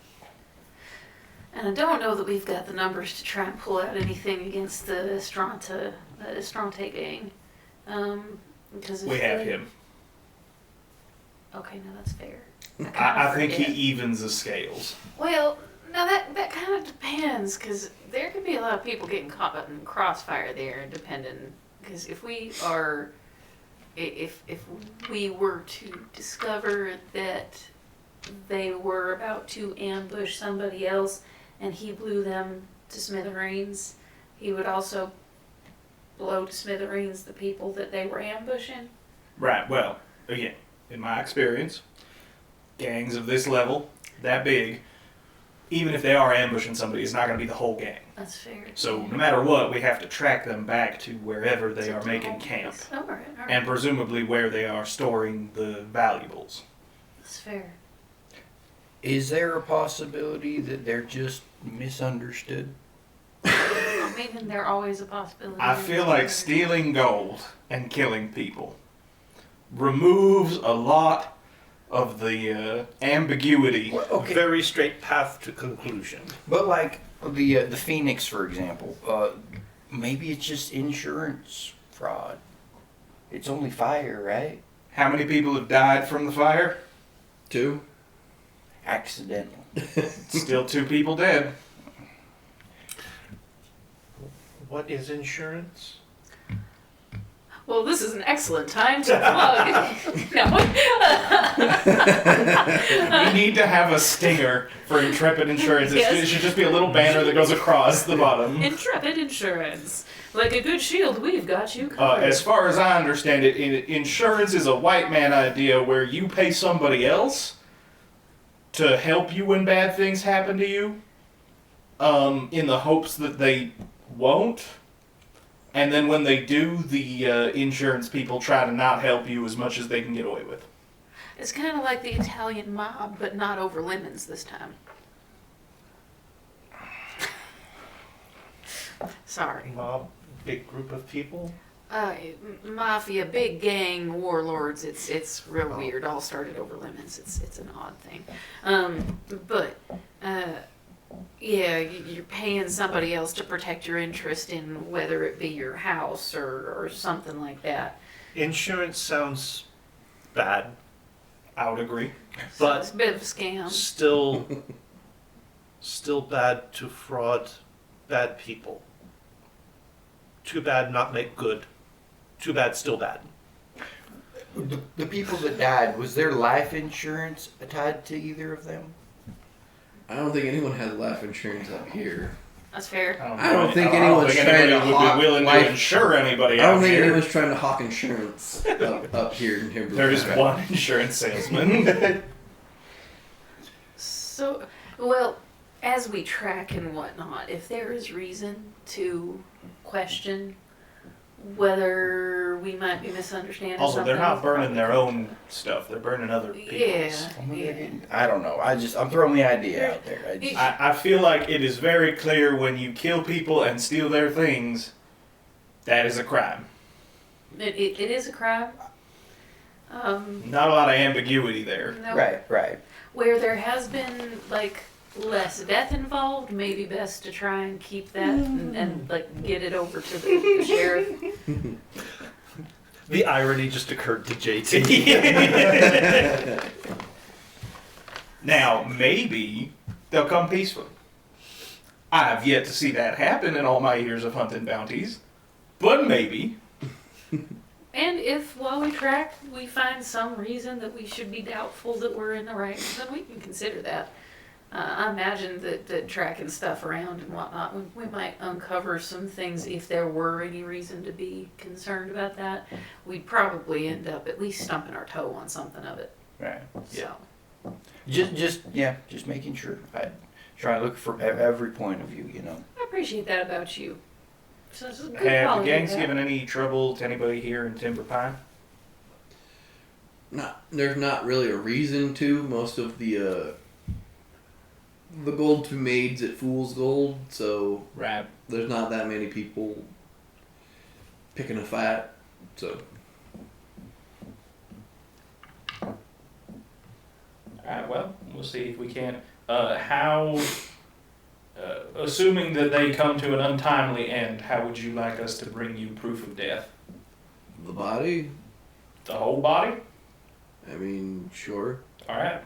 And I don't know that we've got the numbers to try and pull out anything against the Estrante gang. Because if We have they- him. Okay, no, that's fair. kinda I think he forget. evens the scales. Well, now that kind of depends, because there could be a lot of people getting caught up in crossfire there, depending. Because if we were to discover that they were about to ambush somebody else, and he blew them to smithereens, he would also blow to smithereens the people that they were ambushing. Right, well, again, in my experience, gangs of this level, that big, even if they are ambushing somebody, it's not going to be the whole gang. That's fair. So no matter what, we have to track them back to wherever they are making camp, Oh, all right. and presumably where they are storing the valuables. That's fair. Is there a possibility that they're just misunderstood? I mean, there always a possibility. I feel like stealing gold and killing people removes a lot of the ambiguity. Well, okay. Very straight path to conclusion. But like the Phoenix, for example, maybe it's just insurance fraud. It's only fire, right? How many people have died from the fire? 2. Accidental. Still 2 people dead. What is insurance? Well, this is an excellent time to plug. No. We need to have a stinger for Intrepid Insurance. Yes. It should just be a little banner that goes across the bottom. Intrepid Insurance. Like a good shield, we've got you covered. As far as I understand it, insurance is a white man idea where you pay somebody else to help you when bad things happen to you, in the hopes that they won't. And then when they do, the insurance people try to not help you as much as they can get away with. It's kind of like the Italian mob, but not over lemons this time. Sorry. Mob, big group of people. Mafia, big gang, warlords. It's real weird. All started over lemons. It's an odd thing. Yeah, you're paying somebody else to protect your interest in whether it be your house or something like that. Insurance sounds bad, I would agree. So but it's a bit of a scam. still bad to fraud bad people. Too bad, not make good. Too bad, still bad. The people that died, was their life insurance tied to either of them? I don't think anyone has life insurance up here. That's fair. I don't think anyone's trying to would hawk be willing life- to insure anybody I don't out think here. anyone's trying to hawk insurance up here in Timberlake. There is one insurance salesman. So, well, as we track and whatnot, if there is reason to question whether we might be misunderstanding Also, something. they're not burning their own stuff. They're burning other people's. Yeah. I don't know. I'm throwing the idea out there. I feel like it is very clear when you kill people and steal their things, that is a crime. It is a crime. Not a lot of ambiguity there. No. Right. Where there has been like less death involved, maybe best to try and keep that and like get it over to the sheriff. The irony just occurred to JT. Now, maybe they'll come peacefully. I have yet to see that happen in all my years of hunting bounties, but maybe. And if while we track we find some reason that we should be doubtful that we're in the right, then we can consider that. I imagine that tracking stuff around and whatnot, we might uncover some things if there were any reason to be concerned about that. We'd probably end up at least stumping our toe on something of it. Right. So, Just making sure. I try to look for every point of view, I appreciate that about you. So this is a good Have the quality gangs of that. given any trouble to anybody here in Timber Pine? There's not really a reason to. Most of the gold to be made's at Fool's Gold, so Right. there's not that many people picking a fight. So Alright, well, we'll see if we can. Assuming that they come to an untimely end, how would you like us to bring you proof of death? the body, The whole body? I mean, sure. Alright.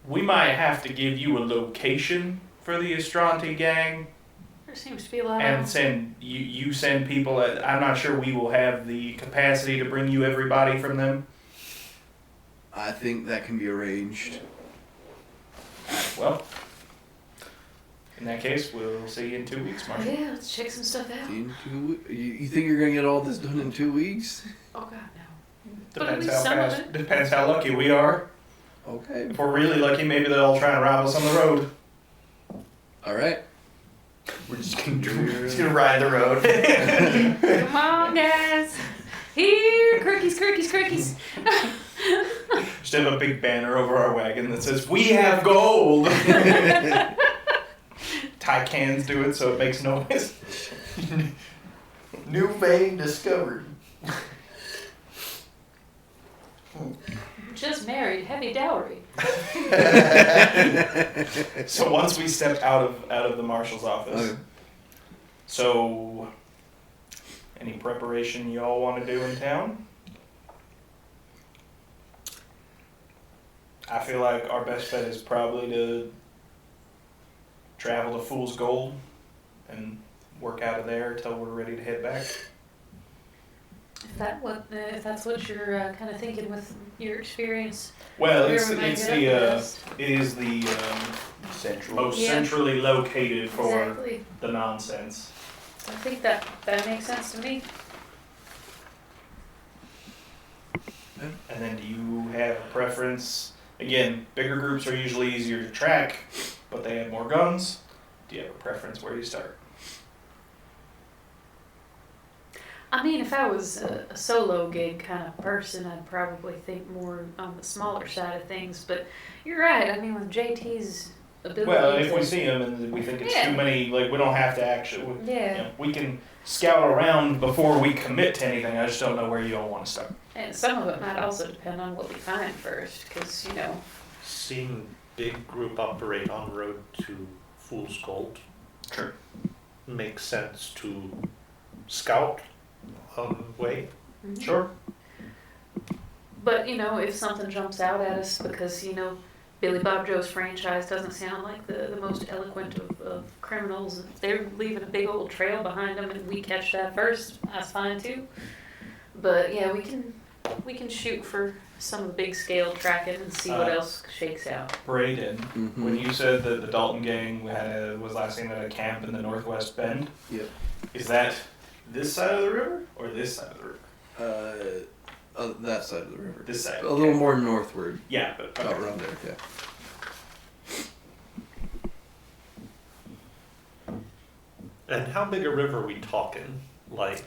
We might have to give you a location for the Estranti gang There seems to be a lot and of send you send people. I'm not sure we will have the capacity to bring you everybody from them. I think that can be arranged. Well, in that case, we'll see you in 2 weeks, Marshall. Yeah, let's check some stuff out. You think you're gonna get all this done in 2 weeks? Oh God, no. But at Depends least how some of fast. it. Depends how lucky we are. Okay. If we're really lucky, maybe they'll try and rob us on the road. All right. We're just gonna ride the road. Come on, guys. Here, crookies. Just have a big banner over our wagon that says, "We have gold." Tie cans do it so it makes noise. New vein discovered. Just married, heavy dowry. So once we stepped out of the marshal's office, Okay. so any preparation y'all want to do in town? I feel like our best bet is probably to travel to Fool's Gold and work out of there till we're ready to head back. If that's what you're kind of thinking with your experience. Well, where it's we might it's get the up best. it is the Central. most Yeah. centrally located for Exactly. the nonsense. I think that makes sense to me. And then do you have a preference? Again, bigger groups are usually easier to track, but they have more guns. Do you have a preference where you start? I mean, if I was a solo gig kind of person, I'd probably think more on the smaller side of things. But you're right. I mean, with JT's ability. Well, if to- we see them and we think it's Yeah. too many, like we don't have to actually. Yeah. We can scout around before we commit to anything. I just don't know where you all want to start. And some of it might also depend on what we find first, because Seeing big group operate en route to Fool's Gold Sure. makes sense to scout on the way. Sure. But if something jumps out at us because Billy Bob Joe's franchise doesn't sound like the most eloquent of criminals, if they're leaving a big old trail behind them and we catch that first, that's fine too. But yeah, we can shoot for some of the big scale tracking and see what else shakes out. Braden, Mhm. when you said that the Dalton gang was last seen at a camp in the Northwest Bend, Yep. is that this side of the river or this side of the river? That side of the river. This side. A little more northward. Yeah, but About okay. around there, yeah. And how big a river are we talking? Like,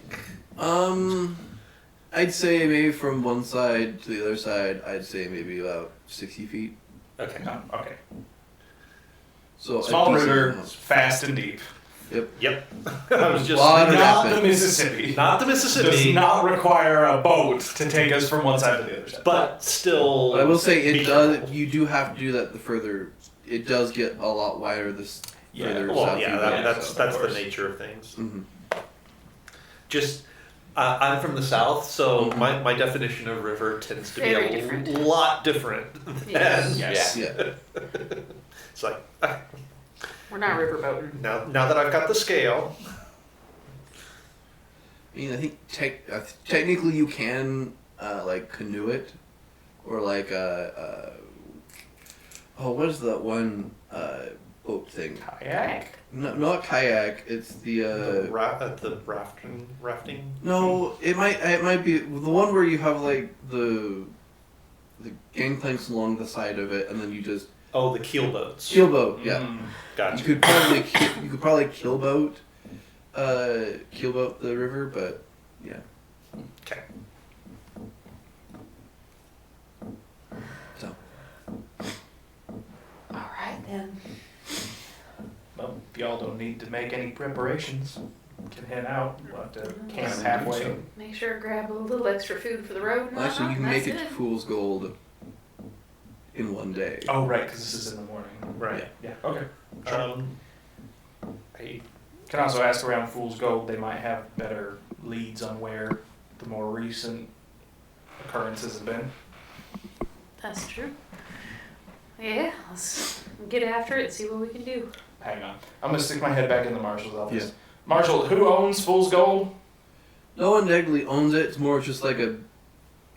I'd say maybe from one side to the other side, I'd say maybe about 60 feet. okay. Okay. So Small a decent river, amount. fast and deep. Yep. I was just Lot of Not the rapids. Mississippi. not the Does Mississippi, not require a boat to take us from one side to the other side. but still. But I will say be it does. careful. You do have to do that the further. It does get a lot wider this Yeah, further Well, south. yeah, you that, go, that's so. that's the course. nature of things. Mhm. Just, I'm from the south, so Mhm. my definition of river tends to Very be a different. lot different than. Yes. Yes. Yeah. It's like We're not riverboating. now that I've got the scale. I mean, I think technically you can like canoe it, or like what is that one boat thing? Kayak? No, not kayak. It's the The rafting. no. It might be the one where you have like the gangplanks along the side of it, and then you just Oh, the keel boats. keelboat. Yeah, Mm. Gotcha. you could probably keelboat the river, but yeah. Okay. So All right then. Well, if y'all don't need to make any preparations, we can head out. We'll have to camp Let's do halfway. so. Make sure to grab a little extra food for the road. and Actually, you can whatnot, make and it to that's Fool's Gold in one day. Oh, right, because this is in the morning. Right. Yeah, okay. Sure. I Can also ask around Fool's Gold. They might have better leads on where the more recent occurrences have been. That's true. Yeah, let's get after it and see what we can do. Hang on. I'm going to stick my head back in the marshal's office. Yeah. Marshal, who owns Fool's Gold? No one technically owns it. It's more just like a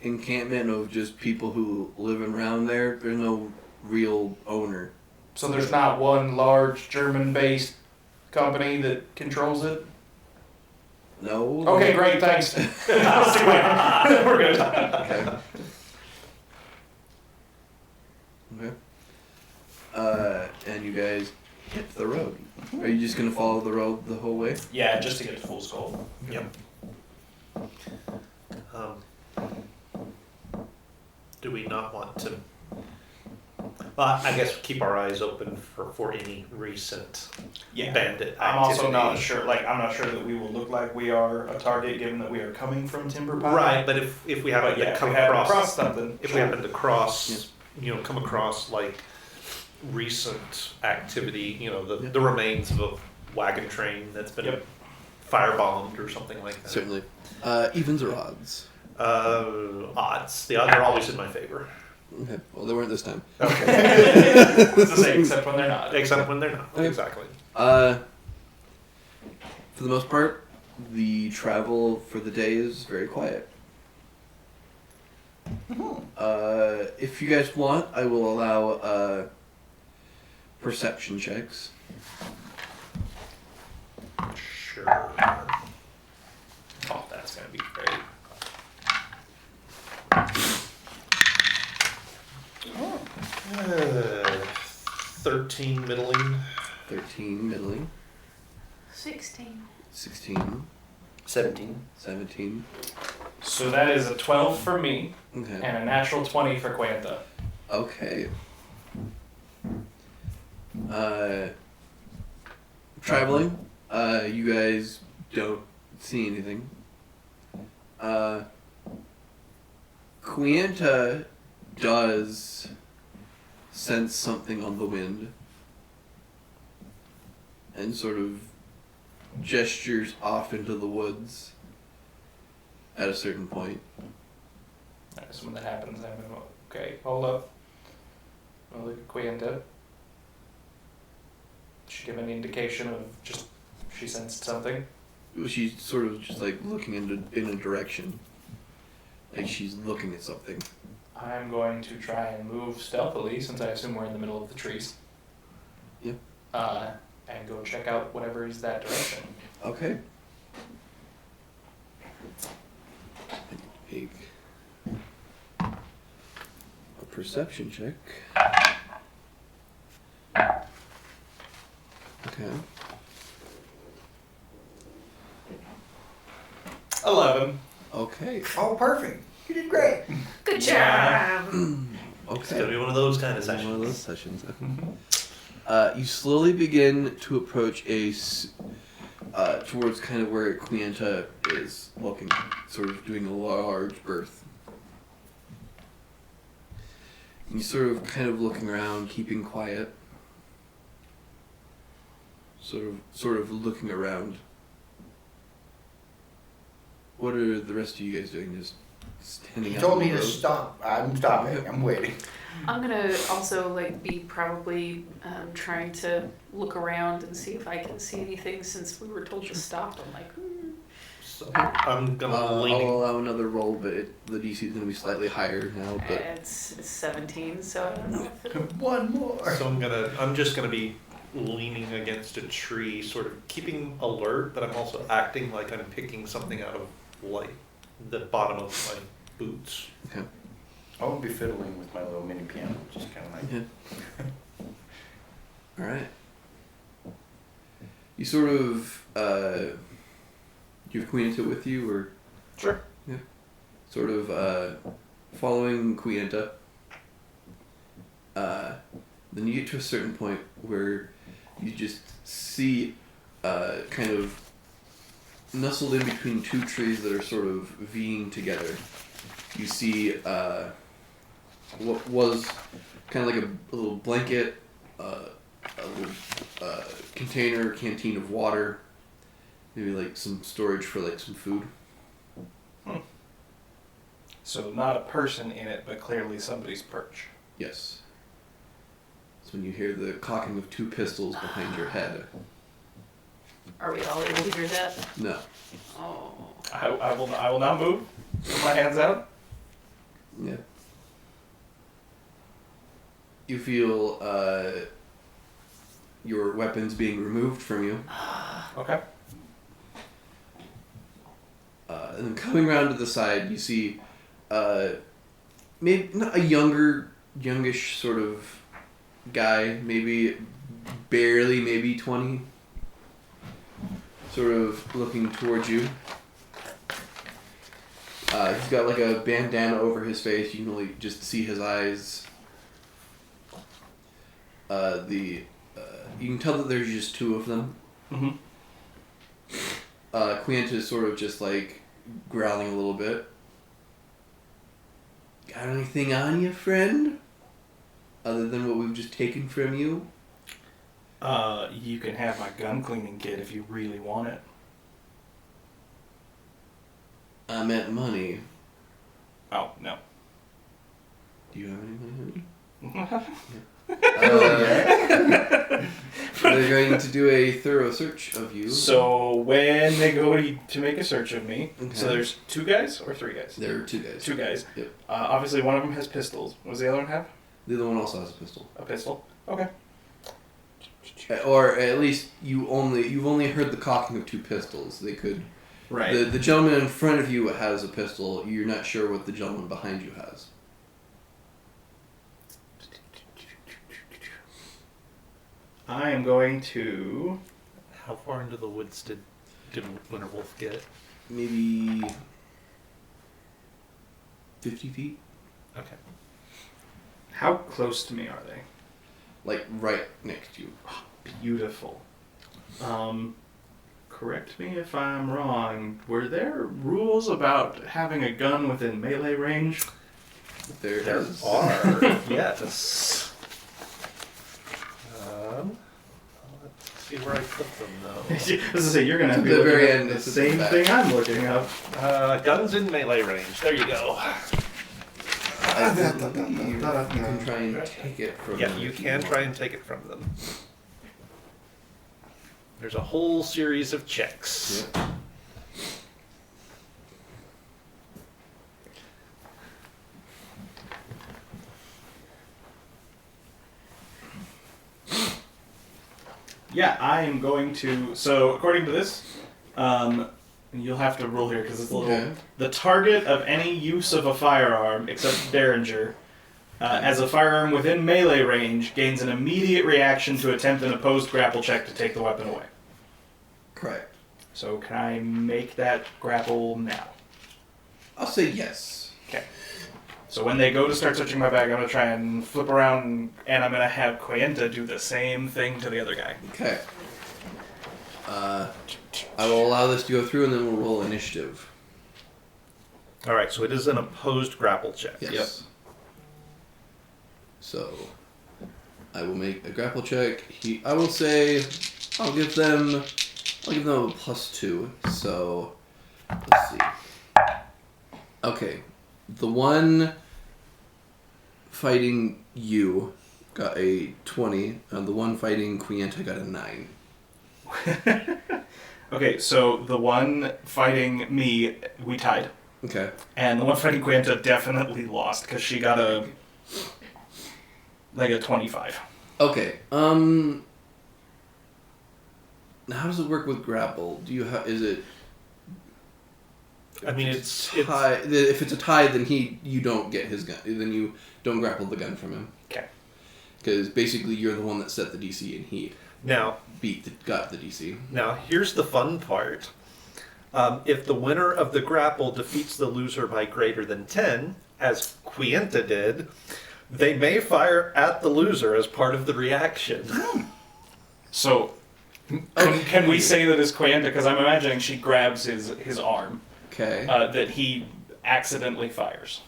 encampment of just people who live around there. There's no real owner. So there's not one large German-based company that controls it? No. Okay, great, thanks. I'll stick my head. We're good. Okay. Okay. And you guys hit the road. Are you just gonna follow the road the whole way? Yeah, just to get to Fool's Gold. Yep. Do we not want to I guess keep our eyes open for any recent bandit activity. I'm also not sure. Like, I'm not sure that we will look like we are a target, given that we are coming from Timber Pine. Right, but if we happen to come across something, if we happen to come across like recent activity, the remains of a wagon train that's been firebombed or something like that. Certainly. Evens or odds? Odds. The odds are always in my favor. Okay. Well, they weren't this time. Okay. It's the same, except when they're not. Except when they're not. Okay. Exactly. For the most part, the travel for the day is very quiet. If you guys want, I will allow perception checks. Sure. Oh, that's gonna be great. 13 middling. 13 middling. 16. 16. 17. 17. So that is a 12 for me Okay. and a natural 20 for Quanta. Okay. Traveling. You guys don't see anything. Quanta does sense something on the wind and sort of gestures off into the woods at a certain point. Alright, so when that happens, I'm gonna, okay, hold up. I'll look at Quanta. She give an indication of just, she sensed something. She's sort of just like looking in a direction. Like she's looking at something. I'm going to try and move stealthily, since I assume we're in the middle of the trees. Yep. And go check out whatever is that direction. Okay. Make a perception check. Okay. 11. Okay. Oh, perfect. You did great. Good job. It's gonna Okay. be one of those kind of One of those sessions. sessions. You slowly begin to approach towards kind of where Quanta is looking, sort of doing a large berth. And you sort of kind of looking around, keeping quiet. Sort of looking around. What are the rest of you guys doing? Just standing You out told in me the to road? stop. I'm stopping. I'm waiting. I'm gonna also be probably trying to look around and see if I can see anything since we were told to stop. I'm like, So I'm gonna I'll lean. allow another roll, but the DC is going to be slightly higher now. But it's 17, so I don't know if it'll... One more. So I'm just gonna be leaning against a tree, sort of keeping alert, but I'm also acting like I'm picking something out of like the bottom of my boots. okay. I would be fiddling with my little mini piano, just kind of like. Yeah. All right. You sort of you have Quinta with you, or Sure. yeah, sort of following Quinta. Then you get to a certain point where you just see kind of nestled in between two trees that are sort of Ving together. You see what was kind of like a little blanket, a little canteen of water, maybe like some storage for like some food. So not a person in it, but clearly somebody's perch. Yes. It's when you hear the cocking of two pistols behind your head. Are we all able to hear that? No. Oh. I will not move. Put my hands out. Yeah. You feel your weapons being removed from you. Okay. And then coming around to the side, you see maybe not a youngish sort of guy, maybe barely, maybe 20, sort of looking towards you. He's got like a bandana over his face. You can only just see his eyes. You can tell that there's just two of them. Mm-hmm. Quienta's sort of just like growling a little bit. Got anything on you, friend? Other than what we've just taken from you? You can have my gun cleaning kit if you really want it. I meant money. Oh, no. Do you have any money? Yeah. They're going to do a thorough search of you. So when they go to make a search of me, Okay. so there's 2 guys or 3 guys? There are 2 guys. 2 guys. Yep. Obviously one of them has pistols. What does the other one have? The other one also has a pistol. A pistol. Okay. Or at least you've only heard the cocking of 2 pistols. They could. Right. The gentleman in front of you has a pistol. You're not sure what the gentleman behind you has. I am going to... How far into the woods did Winterwolf get? Maybe 50 feet? Okay. How close to me are they? Like right next to you. Beautiful. Correct me if I'm wrong. Were there rules about having a gun within melee range? There is. are, yes. Let's see where I put them though. As I say, you're gonna To be the looking very at end, the it's at the same back. thing I'm looking up. Guns in melee range. There you go. I believe you can try and take it from Yeah, them you if can want. try and take it from them. There's a whole series of checks. Yep. Yeah, I am going to. So according to this, you'll have to rule here because it's a little. Okay. The target of any use of a firearm, except Derringer, as a firearm within melee range, gains an immediate reaction to attempt an opposed grapple check to take the weapon away. Correct. So can I make that grapple now? I'll say yes. Okay. So when they go to start searching my bag, I'm going to try and flip around, and I'm going to have Quienta do the same thing to the other guy. Okay. I will allow this to go through, and then we'll roll initiative. All right, so it is an opposed grapple check. Yes. Yep. So, I will make a grapple check. I will say, I'll give them a +2. So, let's see. Okay, the one fighting you got a 20, and the one fighting Quienta got a 9. Okay, so the one fighting me, we tied. Okay. And the one fighting Quienta definitely lost because she got a 25. Okay. Now how does it work with grapple? Do you have? Is it? I mean, it's tie. If it's a tie, then you don't get his gun. Then you don't grapple the gun from him. Okay. Because basically you're the one that set the DC, and he now. got the DC. Now, here's the fun part. If the winner of the grapple defeats the loser by greater than 10, as Quienta did, they may fire at the loser as part of the reaction. So, can we say that it's Quienta? Because I'm imagining she grabs his arm, Okay. that he accidentally fires.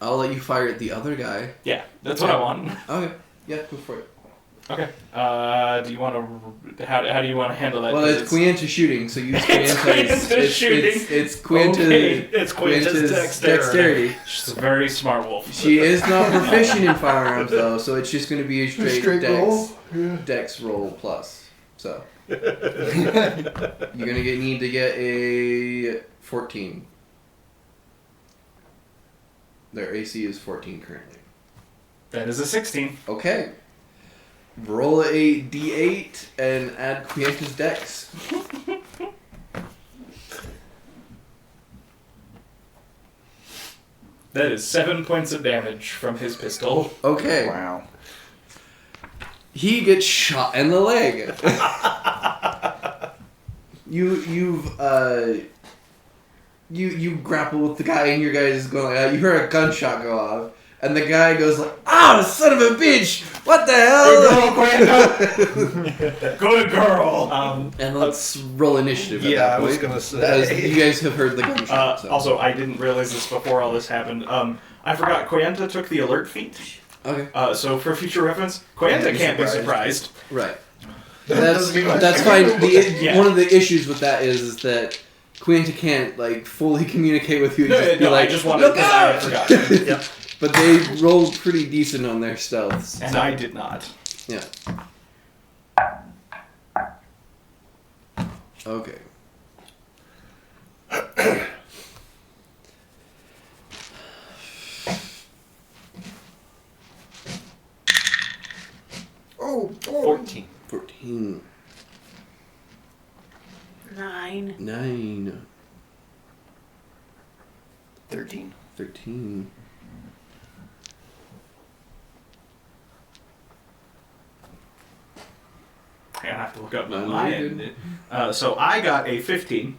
I'll let you fire at the other guy. Yeah, that's what I want. Okay. Yeah, go for it. Okay. Do you want to? How do you want to handle that? Well, 'Cause it's Quienta shooting, so use Quienta's. Quienta shooting. It's Quienta. Okay. It's Quienta's dexterity. She's a very smart wolf. She is not proficient in firearms though, so it's just going to be a straight dex roll. Yeah. dex roll plus. So you're going to need to get a 14. Their AC is 14 currently. That is a 16. Okay. Roll a d8 and add Quienta's dex. That is 7 points of damage from his pistol. Okay. Wow. He gets shot in the leg. You grapple with the guy, and your guy is going like that. You hear a gunshot go off, And the guy goes like, "Ah, son of a bitch! What the hell?" Good girl. And let's roll initiative. Yeah, at that I was point, gonna as say. you guys have heard the gunshot. So. Also, I didn't realize this before all this happened. I forgot Quenta took the alert feat. Okay. So for future reference, Quenta can't be surprised. Right. That That's doesn't mean much. fine. Yeah. One of the issues with that is that Quinta can't like fully communicate with you. And just be like, I just wanted "Look because I out!" had forgotten. Yep. But they rolled pretty decent on their stealths. And I did not. Yeah. Okay. Oh, boy. 14. 14. 9. 9. 13. 13. I have to look up No, my you're end. So I got a 15.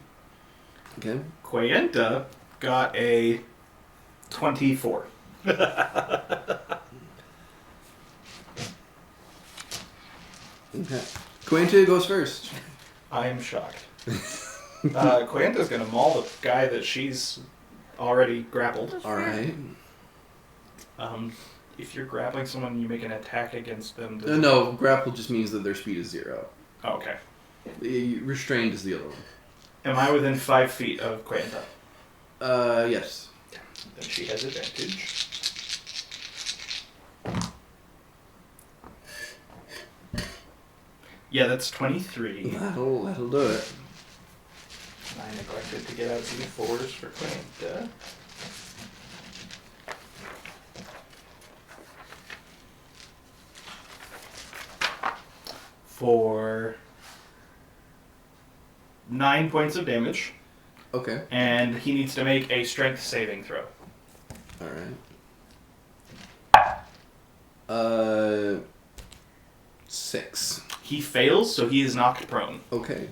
Okay. Quenta got a 24. Okay. Quinta goes first. I am shocked. Quenta's gonna maul the guy that she's already grappled. Alright. If you're grappling someone, you make an attack against them. No, grapple just means that their speed is 0. Oh, okay. The restrained is the other one. Am I within 5 feet of Quenta? Yes. Then she has advantage. Yeah, that's 23. That'll do it. I neglected to get out D4s for Quenta. For 9 points of damage, Okay. and he needs to make a strength saving throw. Alright. 6. He fails, so he is knocked prone. Okay.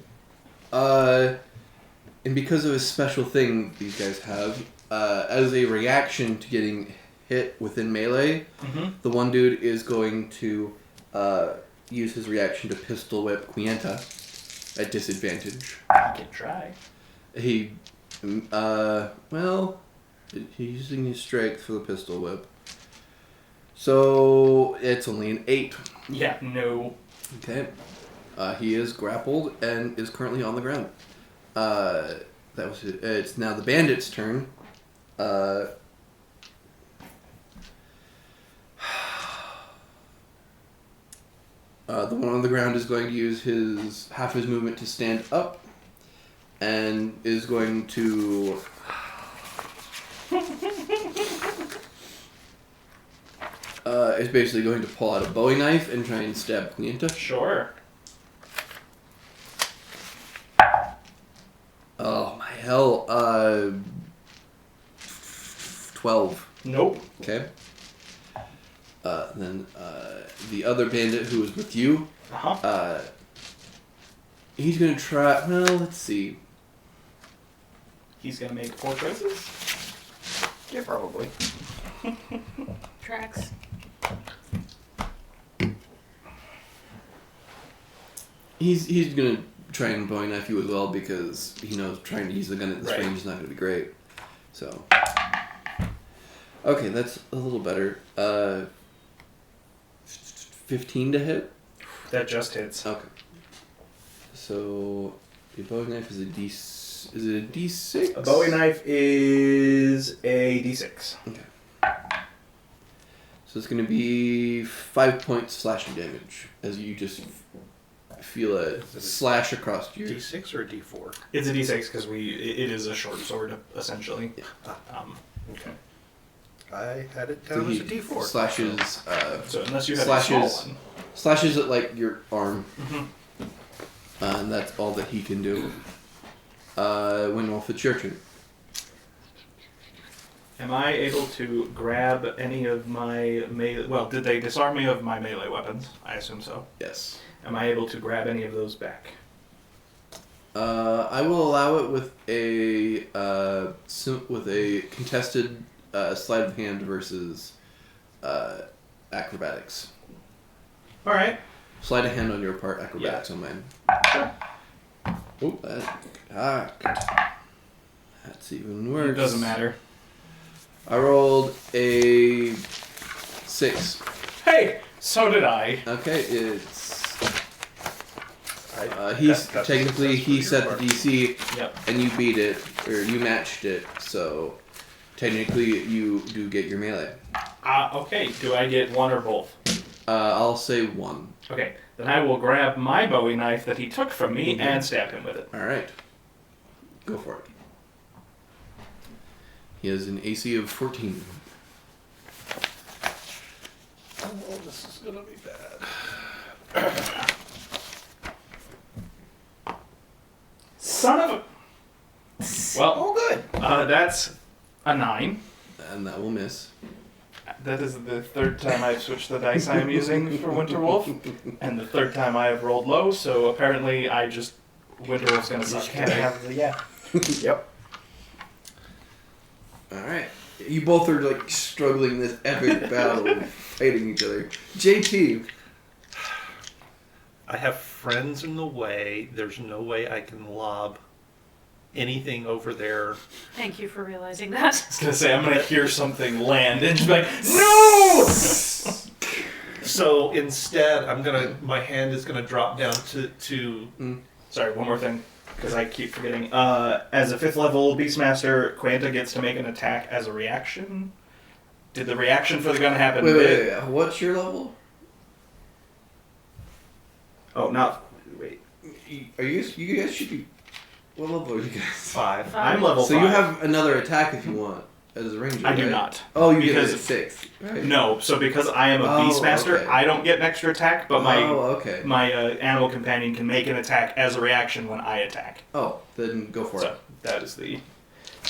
And because of a special thing these guys have, as a reaction to getting hit within melee, Mm-hmm. the one dude is going to use his reaction to pistol whip Quienta at disadvantage. I can try. He, well, he's using his strength for the pistol whip. So it's only an 8. Yeah, no. Okay. He is grappled and is currently on the ground. That was it. It's now the bandit's turn. The one on the ground is going to use his half his movement to stand up, and is going to. Is basically going to pull out a Bowie knife and try and stab Clienta. Sure. Oh my hell! 12. Nope. Okay. Then the other bandit who was with you, Uh-huh. he's gonna try. Well, let's see. He's gonna make 4 choices. Yeah, probably. Tracks. He's gonna try and Bowie knife you as well because he knows trying to use the gun at this Right. range is not gonna be great. So. Okay, that's a little better. 15 to hit. That just hits. Okay. So the Bowie knife is a D. Is it a D6? A Bowie knife is a D6. So it's going to be 5 points slashing damage as you just feel a slash across your. D6 or D4? It's a D6 because it is a short sword essentially. Okay. I had it So down as he a D4. slashes. So unless you have Slashes. a small one. Slashes at like your arm, Mhm. and that's all that he can do. Windwolf, it's your turn. Am I able to grab any of my melee? Well, did they disarm me of my melee weapons? I assume so. Yes. Am I able to grab any of those back? I will allow it with a contested sleight of hand versus acrobatics. All right. Sleight of hand on your part, acrobatics on mine. Oh, that's even worse. It doesn't matter. I rolled a 6. Hey, so did I. Okay, it's. I- He's that's technically he successful set the your DC Yep. and you beat it, or you matched it. So technically, you do get your melee. Okay. Do I get one or both? I'll say 1. Okay. Then I will grab my Bowie knife that he took from me and stab him with it. All right, go for it. He has an AC of 14. Oh, this is gonna be bad. Son of a. Well, Oh, good. that's a 9. And that will miss. That is the third time I've switched the dice I am using for Winterwolf, and the third time I have rolled low. So apparently, Winterwolf's gonna suck. Just can't have the Yep. Alright. You both are like struggling this epic battle, fighting each other. JT. I have friends in the way. There's no way I can lob anything over there. Thank you for realizing that. I was gonna say I'm gonna hear something land and just be like, no! So instead, my hand is gonna drop down to Sorry, one more thing, because I keep forgetting. As a 5th level Beastmaster, Quanta gets to make an attack as a reaction. Did the reaction for the gun happen? Wait. What's your level? Oh, not. Wait. Are you guys should be. What level are you guys? 5. I'm level So 5. you have another attack if you want as a ranger. I do right? not. Oh, you Because- get it at 6. Right? No, so because I am a Oh, Beastmaster, okay. I don't get an extra attack, but Oh, okay. my animal companion can make an attack as a reaction when I attack. Oh, then go for So that is the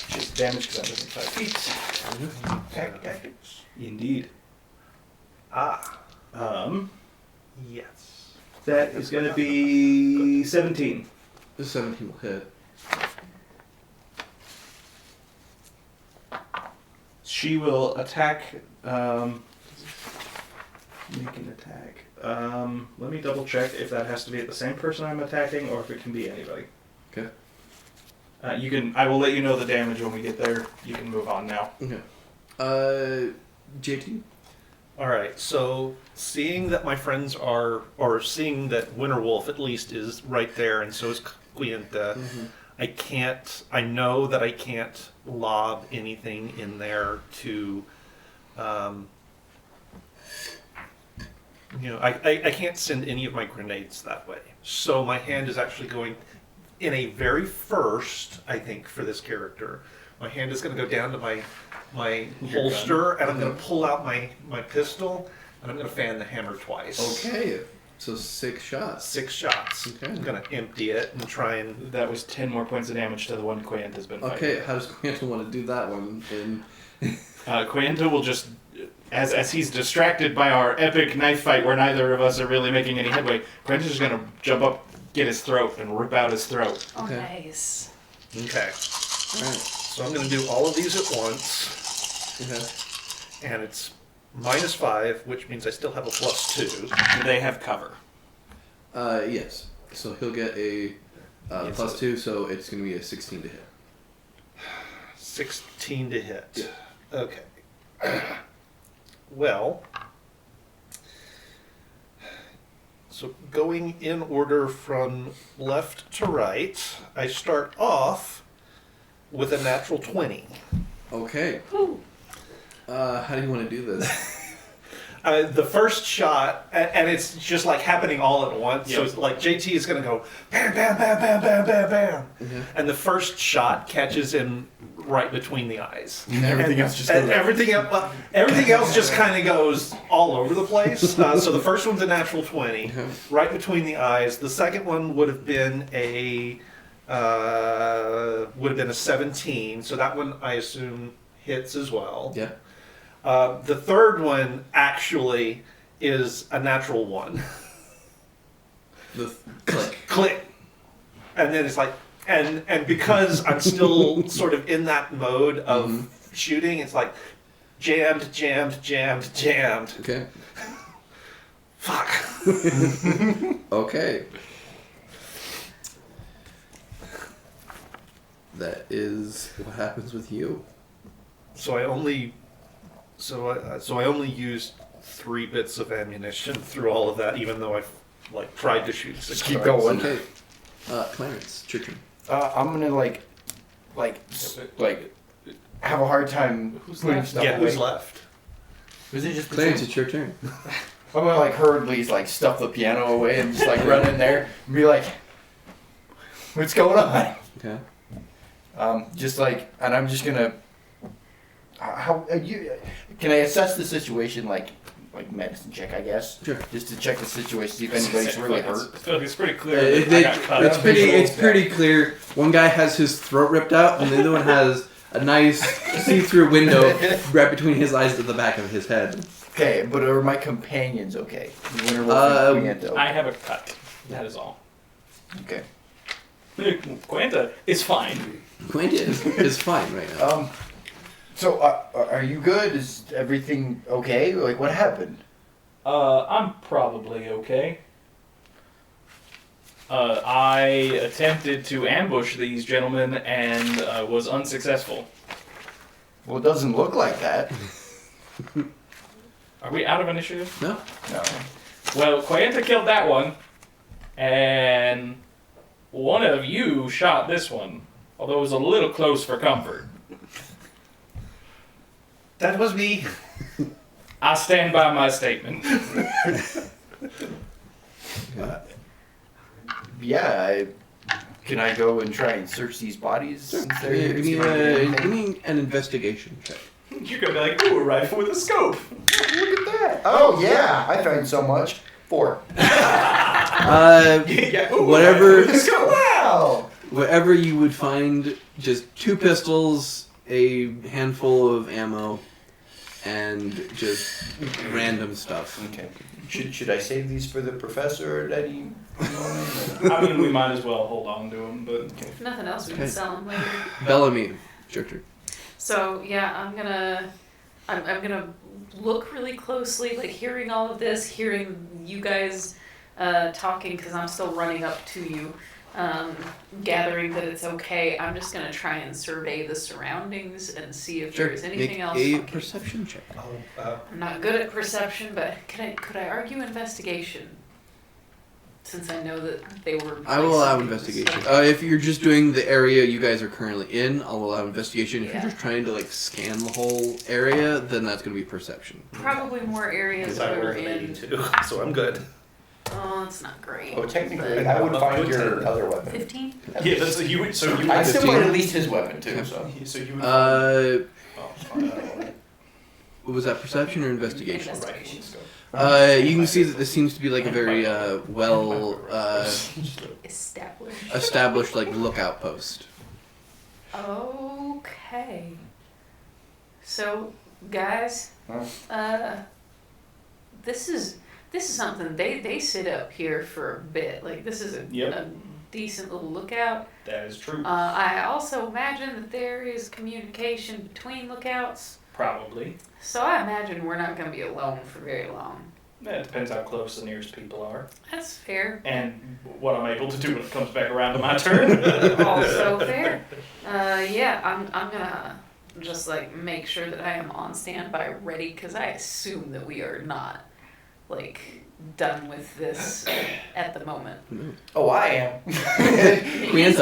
just damage because I'm within 5 feet. Tactics. Indeed. Ah, yes. That is going to be 17. it. The 17 will hit. She will attack. Make an attack. Let me double check if that has to be at the same person I'm attacking or if it can be anybody. Okay. You can. I will let you know the damage when we get there. You can move on now. Okay. JT. All right. So seeing that my friends are, or seeing that Winterwolf at least is right there, and so is Quienta, I know that I can't lob anything in there to, I can't send any of my grenades that way. So my hand is actually going, in a very first, I think, for this character, my hand is going to go down to my holster, and I'm going to pull out my pistol, and I'm going to fan the hammer twice. Okay. So 6 shots. 6 shots. Okay. I'm going to empty it and try and... That was 10 more points of damage to the one Quanta has been fighting. Okay, how does Quentin want to do that one? Quanta will just, as he's distracted by our epic knife fight where neither of us are really making any headway, Quentin's just going to jump up, get his throat, and rip out his throat. Oh, Okay. nice. Okay. Alright. So I'm going to do all of these at once, Okay. and it's -5, which means I still have a +2. Do they have cover? Yes. So he'll get a +2, so it's going to be a 16 to hit. 16 to hit. Okay. Well, so going in order from left to right, I start off with a natural 20. Okay. Ooh. How do you want to do this? The first shot, and it's just like happening all at once. So Yep. it's like JT is going to go bam, bam, bam, bam, bam, bam, bam, Mhm. and the first shot catches him right between the eyes. And everything else just and goes- everything else just kind of goes all over the place. So the first one's a natural 20, right between the eyes. The second one would have been a 17. So that one I assume hits as well. Yeah. The third one actually is a natural 1. Click. Click. And then it's like, and because I'm still sort of in that mode of shooting, it's like, Jammed. Okay. Fuck. Okay. That is what happens with you. So I only used 3 bits of ammunition through all of that, even though I tried to shoot 6 Just keep darts. going. Okay. Clarence, it's your turn. I'm gonna like have a hard time putting left? stuff Yeah, away. who's left? Was it just the Clarence, two? it's your turn. I'm gonna hurriedly stuff the piano away and just run in there and be like, "What's going on?" Okay. And I'm just gonna. How can I assess the situation like medicine check, I guess? Sure. Just to check the situation, see if anybody's really hurt. I feel like it's pretty clear. It- that I got cut. it's pretty clear. One guy has his throat ripped out, and the other one has a nice see-through window right between his eyes to the back of his head. Okay, but are my companions okay? Winter Wolf and Quinto. I have a cut. That is all. Okay. Quanta is fine. Quentin is fine right now. So are you good? Is everything okay? Like, what happened? I'm probably okay. I attempted to ambush these gentlemen and was unsuccessful. Well, it doesn't look like that. Are we out of initiative? No? No. Well, Quanta killed that one, and one of you shot this one, although it was a little close for comfort. That was me. I stand by my statement. Yeah. Can I go and try and search these bodies? Sure. Since they're here, Give see me, if I can do anything? give me an investigation check. You're gonna be like, ooh, a rifle with a scope. Look at that. Oh yeah, I found so much. 4. Yeah, ooh, Whatever- a rifle with a scope. Wow. Wherever you would find just 2 pistols, a handful of ammo, and just random stuff. Okay. Should I save these for the professor at any moment? I mean, we might as well hold on to them, but If nothing else, we Okay. can sell them later. Bellamy, it's your turn. So yeah, I'm gonna look really closely, like hearing all of this, hearing you guys talking, because I'm still running up to you, gathering that it's okay. I'm just gonna try and survey the surroundings and see if there's anything Make else. a fucking- perception check. I'm not good at perception, but could I argue investigation? Since I know that they were. I will allow placed- investigation. If you're just doing the area you guys are currently in, I'll allow investigation. If Yeah. you're just trying to scan the whole area, then that's going to be perception. Probably more areas Because that I we're rolled an in. 82, so I'm good. Oh, that's not great. Oh, technically, But I would find your 10. other weapon. 15? yeah, that's you would. So you I would. still 15. want at least his weapon too. So. So you would. Oh, Oh, was that perception or investigation? Investigation. You can see that this seems to be a very well Established. established lookout post. Okay. So, guys, this is something they sit up here for a bit. Like, this is a Yep. decent little lookout. That is true. I also imagine that there is communication between lookouts. Probably. So I imagine we're not going to be alone for very long. It depends how close the nearest people are, That's fair. and what I'm able to do when it comes back around to my turn. Also fair. Yeah, I'm gonna just make sure that I am on standby ready, because I assume that we are not done with this at the moment. Oh, I am. Quienta, it is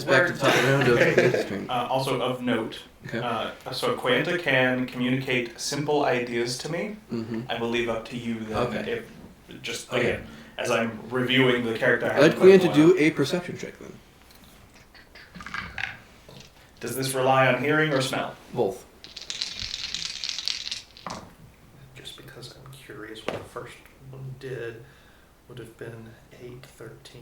Positive back to words. the top of the round of Quienta's turn. Also of note, Okay. so Quanta can communicate simple ideas to me. Mm-hmm. I will leave up to you then. Okay. If, just Okay. again, as I'm reviewing the character. I I'd like haven't played in Quienta a to while. do a perception check then. Does this rely on hearing or smell? Both. Just because I'm curious what the first one did, would have been 8, 13,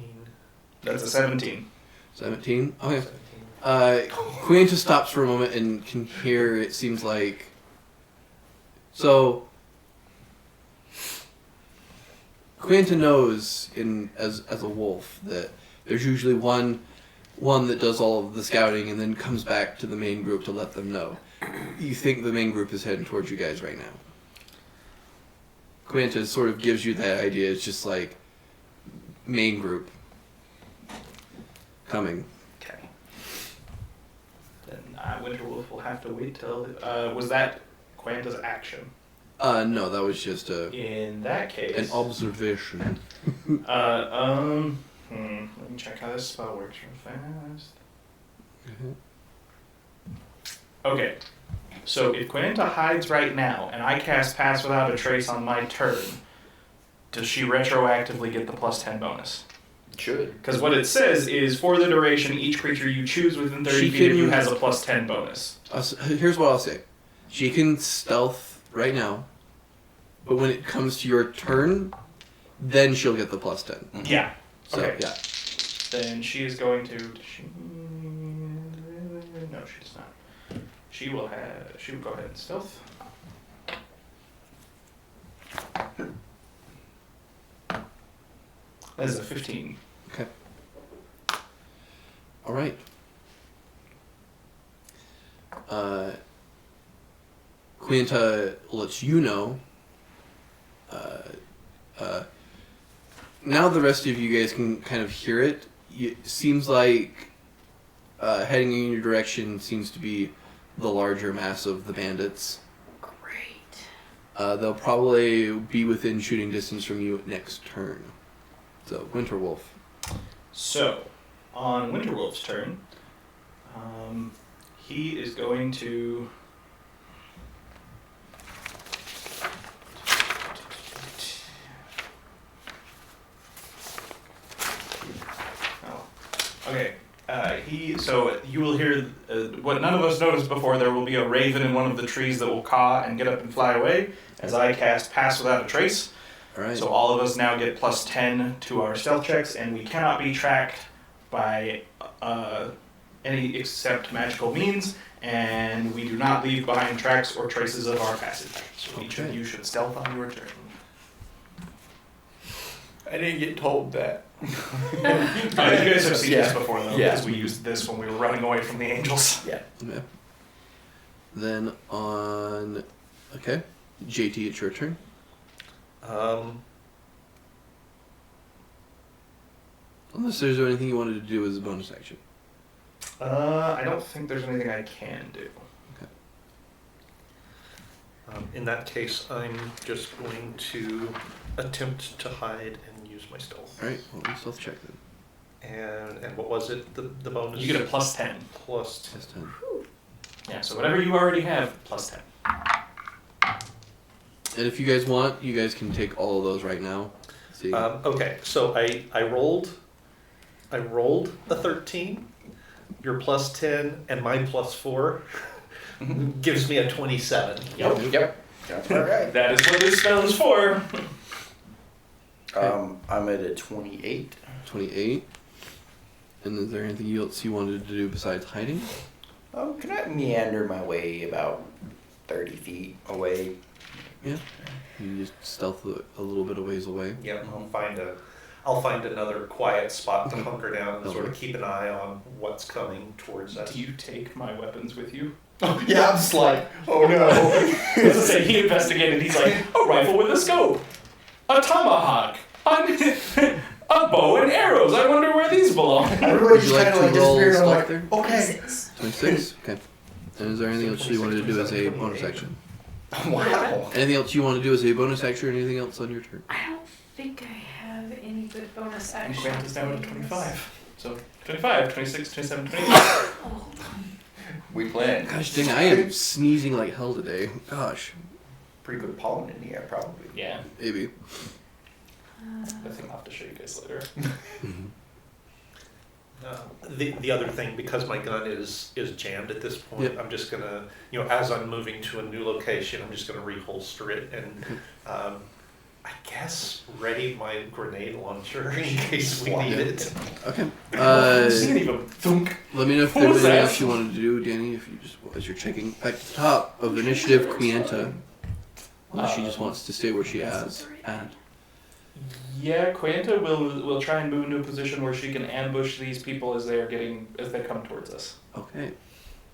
That's a 17. 17. Okay. 17. Quienta stops for a moment and can hear, it seems like... So... Quienta knows, as a wolf, that there's usually one that does all of the scouting and then comes back to the main group to let them know. you think the main group is heading towards you guys right now. Quinta sort of gives you that idea. It's just like main group coming. Okay. Then Winterwolf will have to wait till. Was that Quanta's action? No, that was just In that case. an observation. Let me check how this spell works real fast. Okay. So if Quinta hides right now, and I cast Pass Without a Trace on my turn, does she retroactively get the +10 bonus? Should. Because what it says is, for the duration, each creature you choose within 30 She feet of you can- has a +10 bonus. Here's what I'll say. She can stealth right now, but when it comes to your turn, then she'll get the +10. Yeah. So, Okay. yeah. Then she is going to. No, she's not. She will go ahead and stealth. That is a 15. Okay. All right. Quinta lets you know. Now the rest of you guys can kind of hear it. It seems like heading in your direction seems to be the larger mass of the bandits. Great. They'll probably be within shooting distance from you next turn. So, Winterwolf. So, on Winterwolf's turn, he is going to. Oh, okay. So you will hear what none of us noticed before. There will be a raven in one of the trees that will caw and get up and fly away as I cast Pass Without a Trace. All right. So all of us now get +10 to our stealth checks, and we cannot be tracked by any except magical means, and we do not leave behind tracks or traces of our passage. So each of Okay. you should stealth on your turn. I didn't get told that. You guys have seen this Yeah. before, though, Yeah. because we used this when we were running away from the angels. Yeah. Okay. Then on... Okay. JT, it's your turn. Unless there's anything you wanted to do as a bonus action. I don't think there's anything I can do. In that case, I'm just going to attempt to hide and use my stealth. Alright, well, we stealth check then. And what was it? The bonus? You get a +10. plus 10. Plus 10. Yeah, so whatever you already have, +10. And if you guys want, you guys can take all of those right now. See? Okay, so I rolled the 13. Your +10 and my +4 gives me a 27. Yep. That's all right. That is what this spell is for. I'm at a 28. 28. And is there anything else you wanted to do besides hiding? Can I meander my way about 30 feet away? Yeah. You just stealth a little bit of ways away. Yeah, I'll find another quiet spot to hunker down and sort of Okay. keep an eye on what's coming towards us. Do you take my weapons with you? Yeah, I'm just like, oh no. As I say, he investigated. He's like, a rifle with a scope, a tomahawk, a bow and arrows. I wonder where these belong. Everybody Would just you like kind to of like roll disappeared. I'm stealth like, there? okay. 26? Okay. And is there anything else you wanted to do as a bonus action? Wow. Anything else you want to do as a bonus action or anything else on your turn? I don't think I have any good bonus And actions. Grant is down to 25. So 25, 26, 27, 28. Oh, We planned. Gosh dang, I am sneezing like hell today. Gosh. Pretty good pollen in the air, probably. Yeah, Maybe. I think I'll have to show you guys later. The other thing, because my gun is jammed at this point, Yep. I'm just gonna, as I'm moving to a new location, I'm just gonna reholster it and, I guess, ready my grenade launcher in case we need it. Okay. See any of them? Thunk. Let me know if What there's was anything that? else you wanted to do, Danny, if you just, as you're checking. Back to the top of initiative, Quienta. Unless she just wants to stay where she is at. Yeah, Quanta will try and move into a position where she can ambush these people as they come towards us. Okay.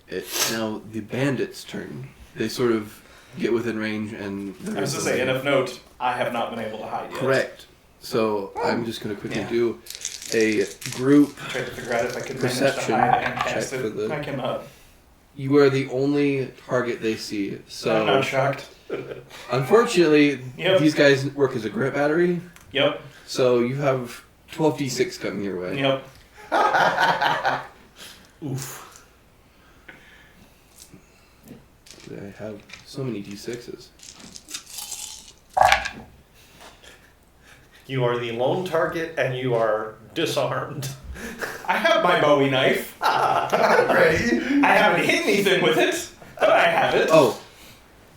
It's now the bandits' turn. They sort of get within range and... I was to say, and of note, I have not been able to hide yet. Correct. So I'm just going to quickly do a group... Try to figure out if I can Perception manage to hide and cast check it. for the- I cannot. You are the only target they see. So I'm not shocked. unfortunately, Yep. these guys work as a grit battery. Yep. So you have 12d6 coming your way. Yep. Oof. I have so many d6s. You are the lone target, and you are disarmed. I have my Bowie knife. Ready? I haven't hit anything with it, but I have it. Oh,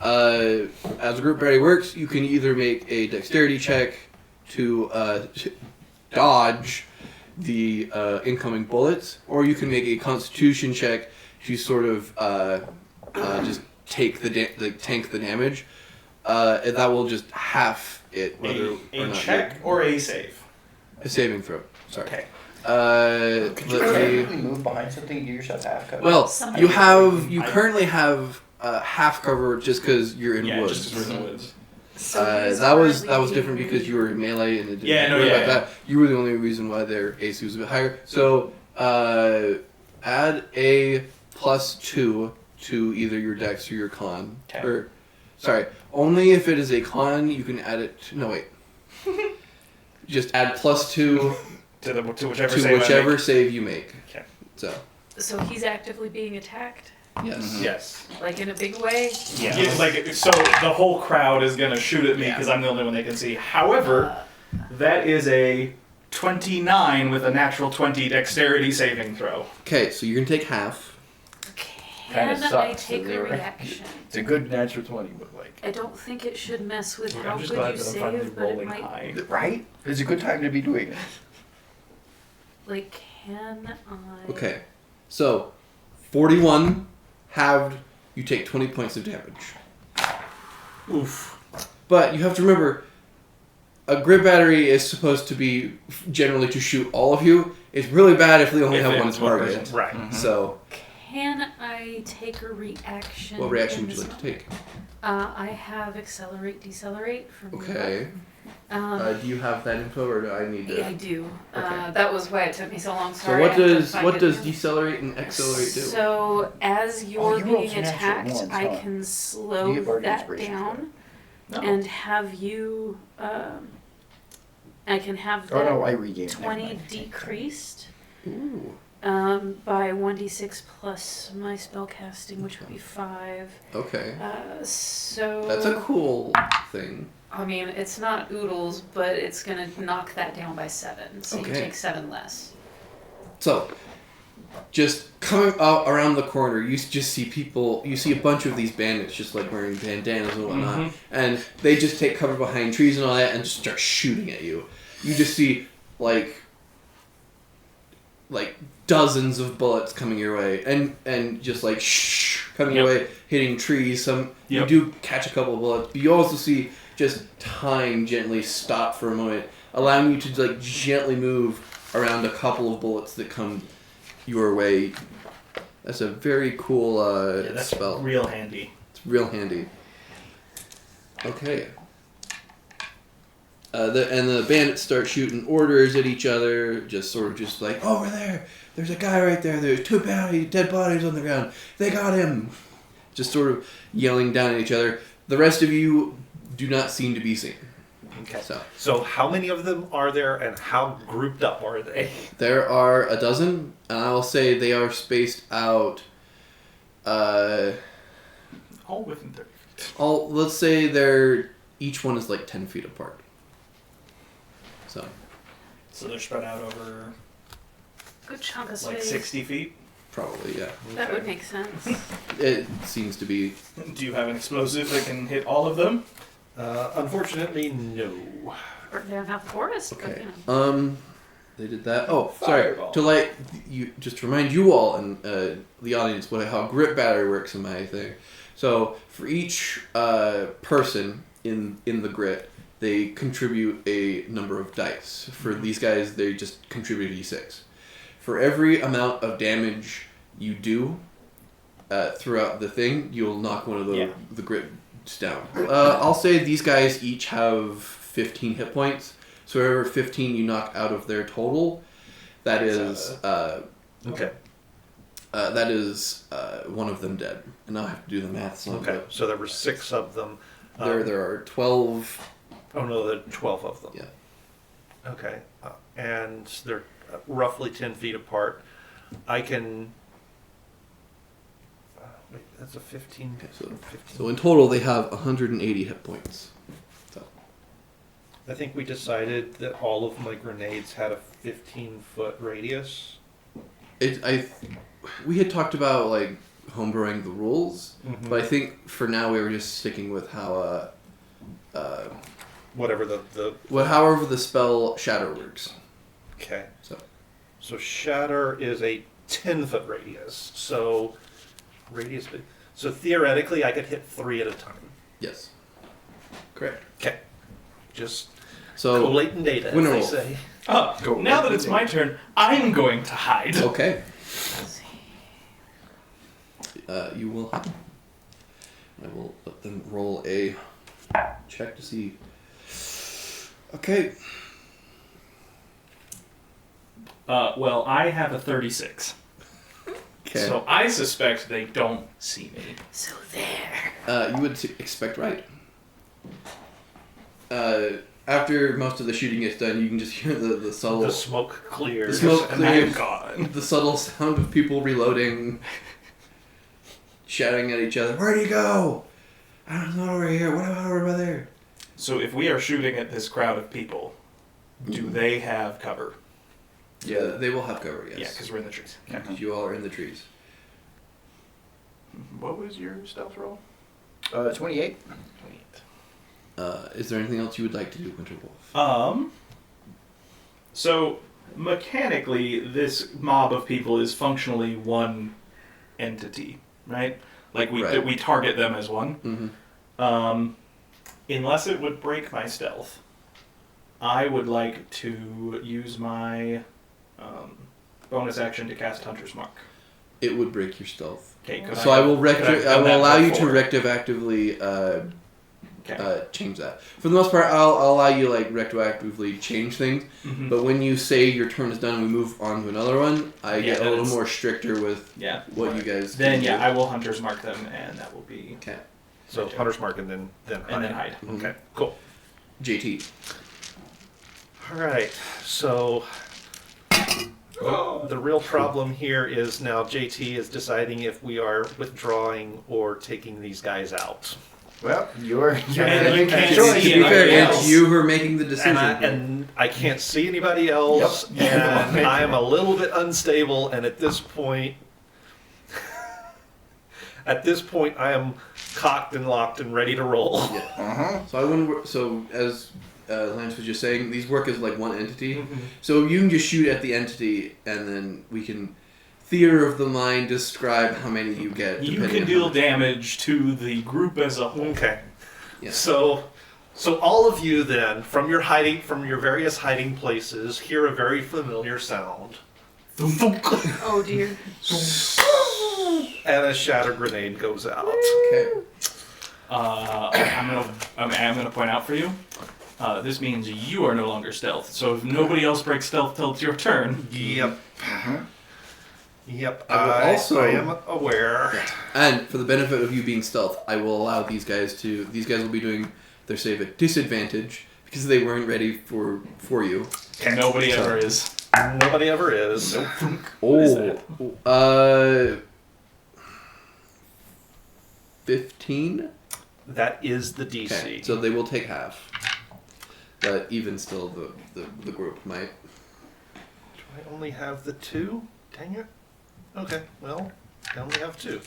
as a group battery works, you can either make a dexterity check to dodge the incoming bullets, or you can make a constitution check to sort of just tank the damage. And that will just half it, whether A or not check or a save? a saving throw. Sorry. Okay. Could you Let's see. quickly move behind something and give yourself half cover? Well, Somebody- you currently have half cover just because you're in Yeah, woods. just 'cause we're in the woods. So he's that was currently different being- because you were in melee and it didn't Yeah, no, worry yeah, about yeah. that. You were the only reason why their AC was a bit higher. So add a +2 to either your dex or your con. Okay. Or sorry, only if it is a con you can add it. No wait. Just add +2 To whichever to save whichever I make. save you make. Okay. So So he's actively being attacked, yes. Mhm. Yes. like in a big way. Yeah. Like so, the whole crowd is gonna shoot at me because I'm the only one they can see. However, that is a 29 with a natural 20 dexterity saving throw. Okay, so you're gonna take half. Kinda Can I sucks take that they a were- reaction? It's a good natural 20, but like... I don't think it should mess with how I'm just good glad you that I'm finally save, but it rolling might. high. Right? It's a good time to be doing it. Like, can I? Okay, so 41 halved, you take 20 points of damage. Oof. But you have to remember, a grid battery is supposed to be generally to shoot all of you. It's really bad if they only If have it one was one target. person. Right. Mhm. So, Can I take a reaction? what reaction in would you this like to take? I have accelerate, decelerate from. Okay. Um, Do you have that info, or do I need to? yeah, I do. Okay. That was why it took me so long. So Sorry, what I have to does find what it does now. decelerate and accelerate do? So as you're you rolled being some natural attacked, ones, I huh? can You slow get bardic that inspiration down No. and have you. I can have Oh that no, I regained. 20 decreased Ooh. by 1d6 plus my spell casting, which would be 5. Okay. So That's a cool thing. I mean, it's not oodles, but it's gonna knock that down by 7, so you Okay. take 7 less. So, just coming out around the corner, you just see people. You see a bunch of these bandits just like wearing bandanas and whatnot, Mhm. and they just take cover behind trees and all that, and just start shooting at you. You just see like dozens of bullets coming your way, and just like coming your way, hitting trees. Some Yep. you do catch a couple of bullets, but you also see just time gently stop for a moment, allowing you to like gently move around a couple of bullets that come your way. That's a very cool Yeah, that's spell. real handy. It's real handy. Okay. The bandits start shooting orders at each other, just like, over there, there's a guy right there, there's 2 dead bodies on the ground, they got him. Just sort of yelling down at each other. The rest of you do not seem to be seen. Okay. So, So how many of them are there, and how grouped up are they? there are a dozen, and I will say they are spaced out, All within 30 feet. let's say each one is like 10 feet apart. So, So they're spread out over Good chunk of like space. 60 feet. probably, yeah. That would make sense. It seems to be. Do you have an explosive that can hit all of them? Unfortunately, no. Burn down half the forest. but, Okay. you know. They did that. Oh, sorry. Fireball. To just to remind you all and the audience how grip battery works in my thing. So for each person in the grit, they contribute a number of dice. For these guys, they just contribute a d6. For every amount of damage you do, throughout the thing, you'll knock one of Yeah. the grips down. I'll say these guys each have 15 hit points. So whatever 15 you knock out of their total, that is Okay. one of them dead. And I'll have to do the maths on Okay. that. So there were 6 of them. There are 12. Oh no, there are 12 of them. Yeah. Okay. And they're roughly 10 feet apart. I can. Wait, that's a 15. Okay, so 15. So in total, they have 180 hit points. So I think we decided that all of my grenades had a 15-foot radius. we had talked about like homebrewing the rules, Mhm. but I think for now we were just sticking with how Whatever the however the spell Shatter works. okay. So Shatter is a 10-foot radius. So radius. So theoretically, I could hit 3 at a time. yes, correct. Okay. Just So collating data, as winner they roll. say. Now that it's my turn, I'm going to hide. Okay, Let's see. you will hide. I will let them roll a check to see. Okay. Well, I have a 36. Okay. So I suspect they don't see me. So there. You would expect right. After most of the shooting is done, you can just hear the subtle, The smoke clears. The smoke and clears. I'm gone. the subtle sound of people reloading, shouting at each other. Where'd he go? I don't know. Over here. What about over there? So if we are shooting at this crowd of people, do they have cover? Yeah, they will have cover. Yes. Yeah, because we're in the trees. Because you all are in the trees. What was your stealth roll? 28. 28. Is there anything else you would like to do, Winter Wolf? So mechanically, this mob of people is functionally one entity, right? Like Right. we target them as one. Mm-hmm. Unless it would break my stealth, I would like to use my bonus action to cast Hunter's Mark. It would break your stealth. Okay, So I will I will allow you to retroactively change that. For the most part, I'll allow you like retroactively change things. Mhm. But when you say your turn is done and we move on to another one, I Yeah, get a then little it's- more stricter with Yeah. what you guys Then can yeah, do. I will Hunter's Mark them, and that will be Okay. So Hunter's Mark and then hide. and then hide. Mhm. Okay, cool. JT. All right, so the real problem here is now JT is deciding if we are withdrawing or taking these guys out. Well, you're And gonna you make can't a To see choice. be it. fair, Yes. it's you who are making the decision. And I can't see anybody else, Yep. and I am a little bit unstable, and at this point, I am cocked and locked and ready to roll. Uh-huh. So I wouldn't. So as Lance was just saying, these work as like one entity. Mhm. So you can just shoot at the entity, and then we can theater of the mind describe how many you get. You depending can on deal how much- damage to the group as a whole. Okay. Yeah. So all of you then, from your various hiding places, hear a very familiar sound, Oh dear. and a shatter grenade goes out. Okay. I'm gonna point out for you. This means you are no longer stealth. So if nobody else breaks stealth till it's your turn, Yep. Uh-huh. Yep. I will also- I am aware. And for the benefit of you being stealth, I will allow these guys to. These guys will be doing their save at disadvantage because they weren't ready for you. nobody ever is. Nobody ever is. What is that? 15. That is the DC. Okay, so they will take half. But even still, the group might. Do I only have the 2? Dang it. Okay, well, I only have 2.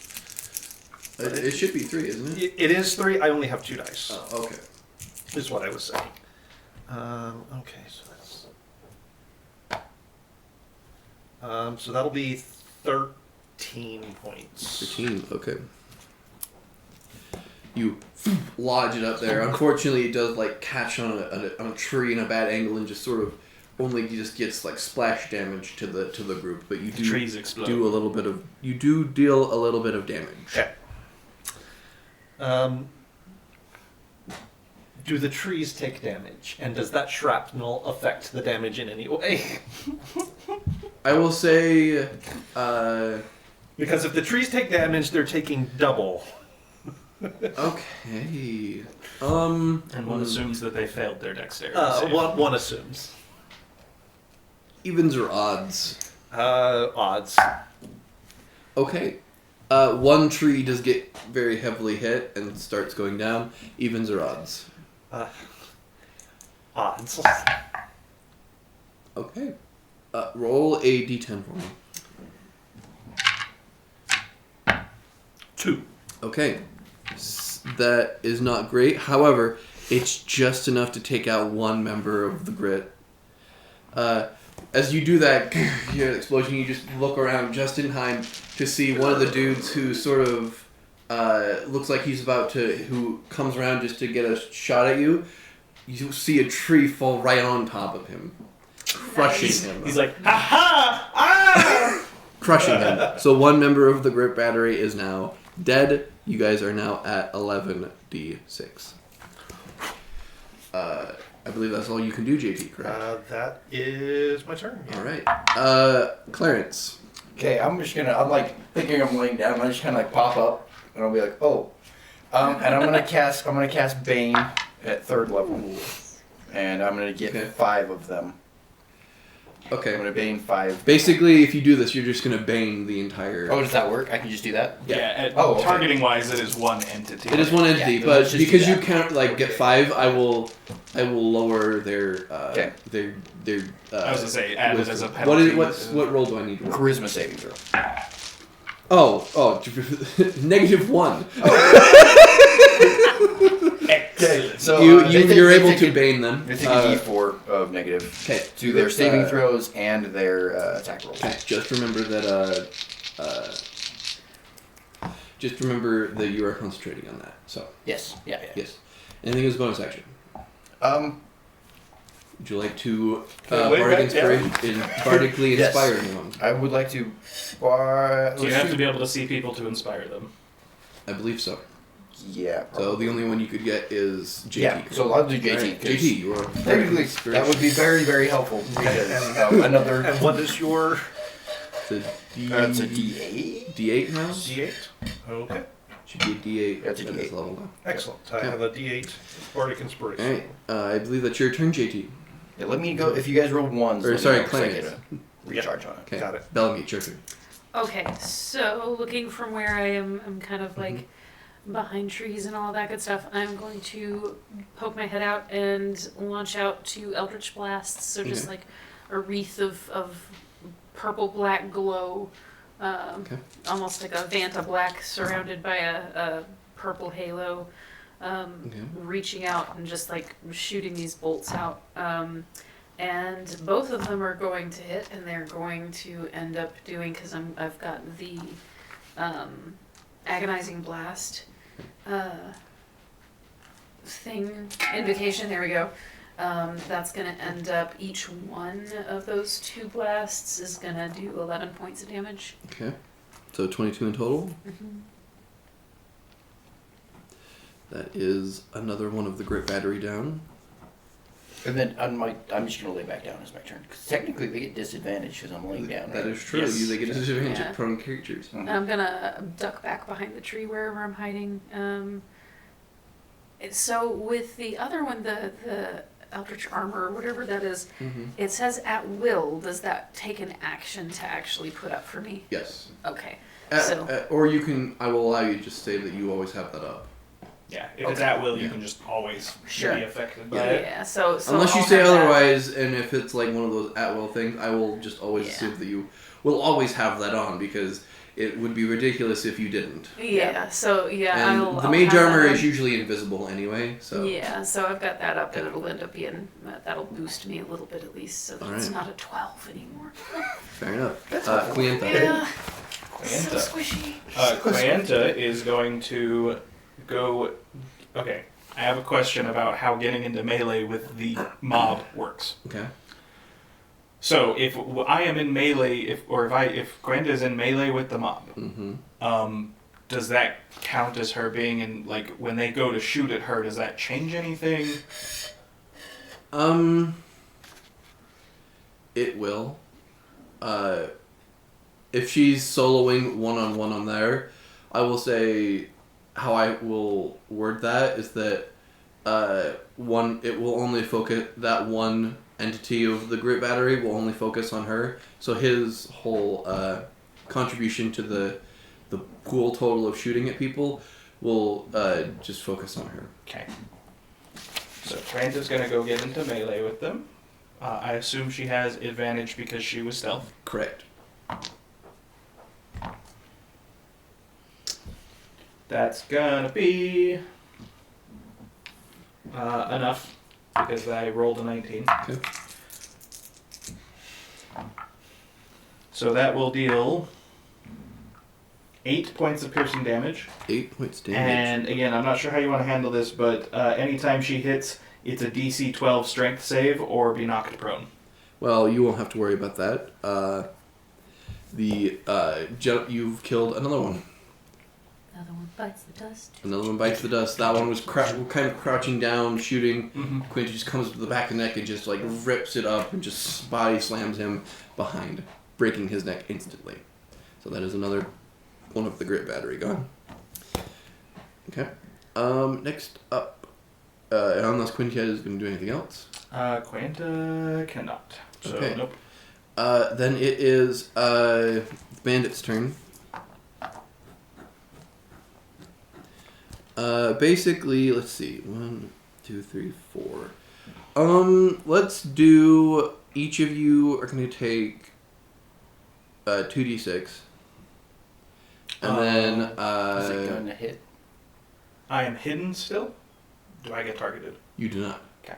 It should be 3, isn't it? It is 3. I only have 2 dice. Oh, okay. Is what I was saying. Okay, so that's. So that'll be 13 points. 13. Okay. You lodge it up there. Unfortunately, it does like catch on a tree in a bad angle and just sort of only just gets like splash damage to the group, but you The do trees explode. do a little bit of deal a little bit of damage. Okay. Do the trees take damage, and does that shrapnel affect the damage in any way? I will say, Because if the trees take damage, they're taking double. okay. And one assumes that they failed their dexterity. save. One assumes. Evens or odds? Odds. Okay. One tree does get very heavily hit and starts going down. Evens or odds? Odds. Okay. Roll a d10 for me. 2. Okay. That is not great. However, it's just enough to take out one member of the grit. As you do that, you hear an explosion, you just look around just in time to see one of the dudes who sort of looks like he's who comes around just to get a shot at you. You see a tree fall right on top of him, crushing him. He's like, ha ha! Ah! Crushing him. So one member of the grip battery is now dead. You guys are now at 11d6. I believe that's all you can do, JT, correct? That is my turn. All right. Clarence. Okay, I'm like thinking I'm laying down. I just kind of like pop up, and I'll be like, oh, and I'm gonna cast Bane at 3rd level, and I'm gonna get 5 of them. Okay. I'm gonna Bane 5. Basically, if you do this, you're just gonna bane the entire. Oh, does that work? I can just do that. Yeah. Okay. Targeting wise, it is one entity. It is one entity, Yeah, but let's just because do you that. can't like get 5, I will lower their their. I was gonna say, add it as a wisdom. penalty. What roll do I need to roll? Charisma saving throw. Oh, -1. Okay, so You're able to bane them. They take a D4 of negative Okay. to their saving throws and their attack rolls. Okay, just remember that. Just remember that you are concentrating on that. So Yes. Yeah. yes. Anything as bonus action? Would you like to bardically Yes. inspire anyone? I would like to. So you have to be able to see people to inspire them. I believe so. Yeah. So the only one you could get is JT. Yeah. So I'll do JT. Alright, 'cause JT, you are Technically, that would be very, very helpful because another. And what is your That's a D8. D8 now. D8? Okay. Should be a D8 That's a at this D8. level now. Excellent. I Okay. have a D8 Bardic Inspiration. All right. I believe that's your turn, JT. Yeah, let me go. If you guys rolled ones, Or let me sorry, know, 'cause I Clarence. get a recharge on it. Okay. Got it. Bellamy, it's your turn. Okay, so looking from where I am, I'm kind of like behind trees and all that good stuff. I'm going to poke my head out and launch out 2 Eldritch Blasts. So just Okay. like a wreath of purple black glow, Okay. almost like a Vanta black surrounded by a purple halo, Okay. reaching out and just like shooting these bolts out. And both of them are going to hit, and they're going to end up doing, because I've got the agonizing blast thing, invocation, there we go. That's going to end up, each one of those 2 blasts is going to do 11 points of damage. Okay. So 22 in total. That is another one of the Grit Battery down. And then I'm just gonna lay back down as my turn because technically they get disadvantage because I'm laying down. That Right? is true. Yes. They get a disadvantage Yeah. at prone creatures. I'm going to duck back behind the tree wherever I'm hiding. So with the other one, the Eldritch Armor, or whatever that is, Mm-hmm. it says at will. Does that take an action to actually put up for me? Yes. Okay. Or you can. I will allow you to say that you always have that up. Yeah, if it's at will, you Yeah. can just always Sure. be affected by Yeah, it. so Unless you I'll say have that. otherwise, and if it's like one of those at will things, I will just always Yeah. assume that you will always have that on because it would be ridiculous if you didn't. Yeah, so yeah, And I'll the mage have that armor on. is usually invisible anyway, so. Yeah, so I've got that up, and it'll end up being that'll boost me a little bit at least, so that it's Alright. not a 12 anymore. Fair enough. That's Queenta. Yeah, so Queenta. squishy. Queenta is going to go. Okay, I have a question about how getting into melee with the mob works. Okay. So if I am in melee, if Gwenda's in melee with the mob, does that count as her being in, like, when they go to shoot at her, does that change anything? It will. If she's soloing one-on-one on there, I will say how I will word that is that it will only focus, that one entity of the grit battery will only focus on her. So his whole contribution to the pool total of shooting at people will just focus on her. Okay. So Granda's gonna go get into melee with them. I assume she has advantage because she was stealth. Correct. That's gonna be enough because I rolled a 19. Okay. So that will deal 8 points of piercing damage. 8 points damage. And again, I'm not sure how you want to handle this, but anytime she hits, it's a DC 12 strength save or be knocked prone. Well, you won't have to worry about that. You've killed another one. Another one bites the dust. Another one bites the dust. That one was kind of crouching down, shooting. Mm-hmm. Quint just comes to the back of the neck and just like rips it up and just body slams him behind, breaking his neck instantly. So that is another one of the grit battery gone. Okay. Next up, unless Quintet is going to do anything else. Quanta cannot. So Okay. nope. Then it is Bandit's turn. Basically, let's see. 1, 2, 3, 4. Let's do. Each of you are going to take 2d6, and then Is it going to hit? I am hidden still. Do I get targeted? you do not. Okay.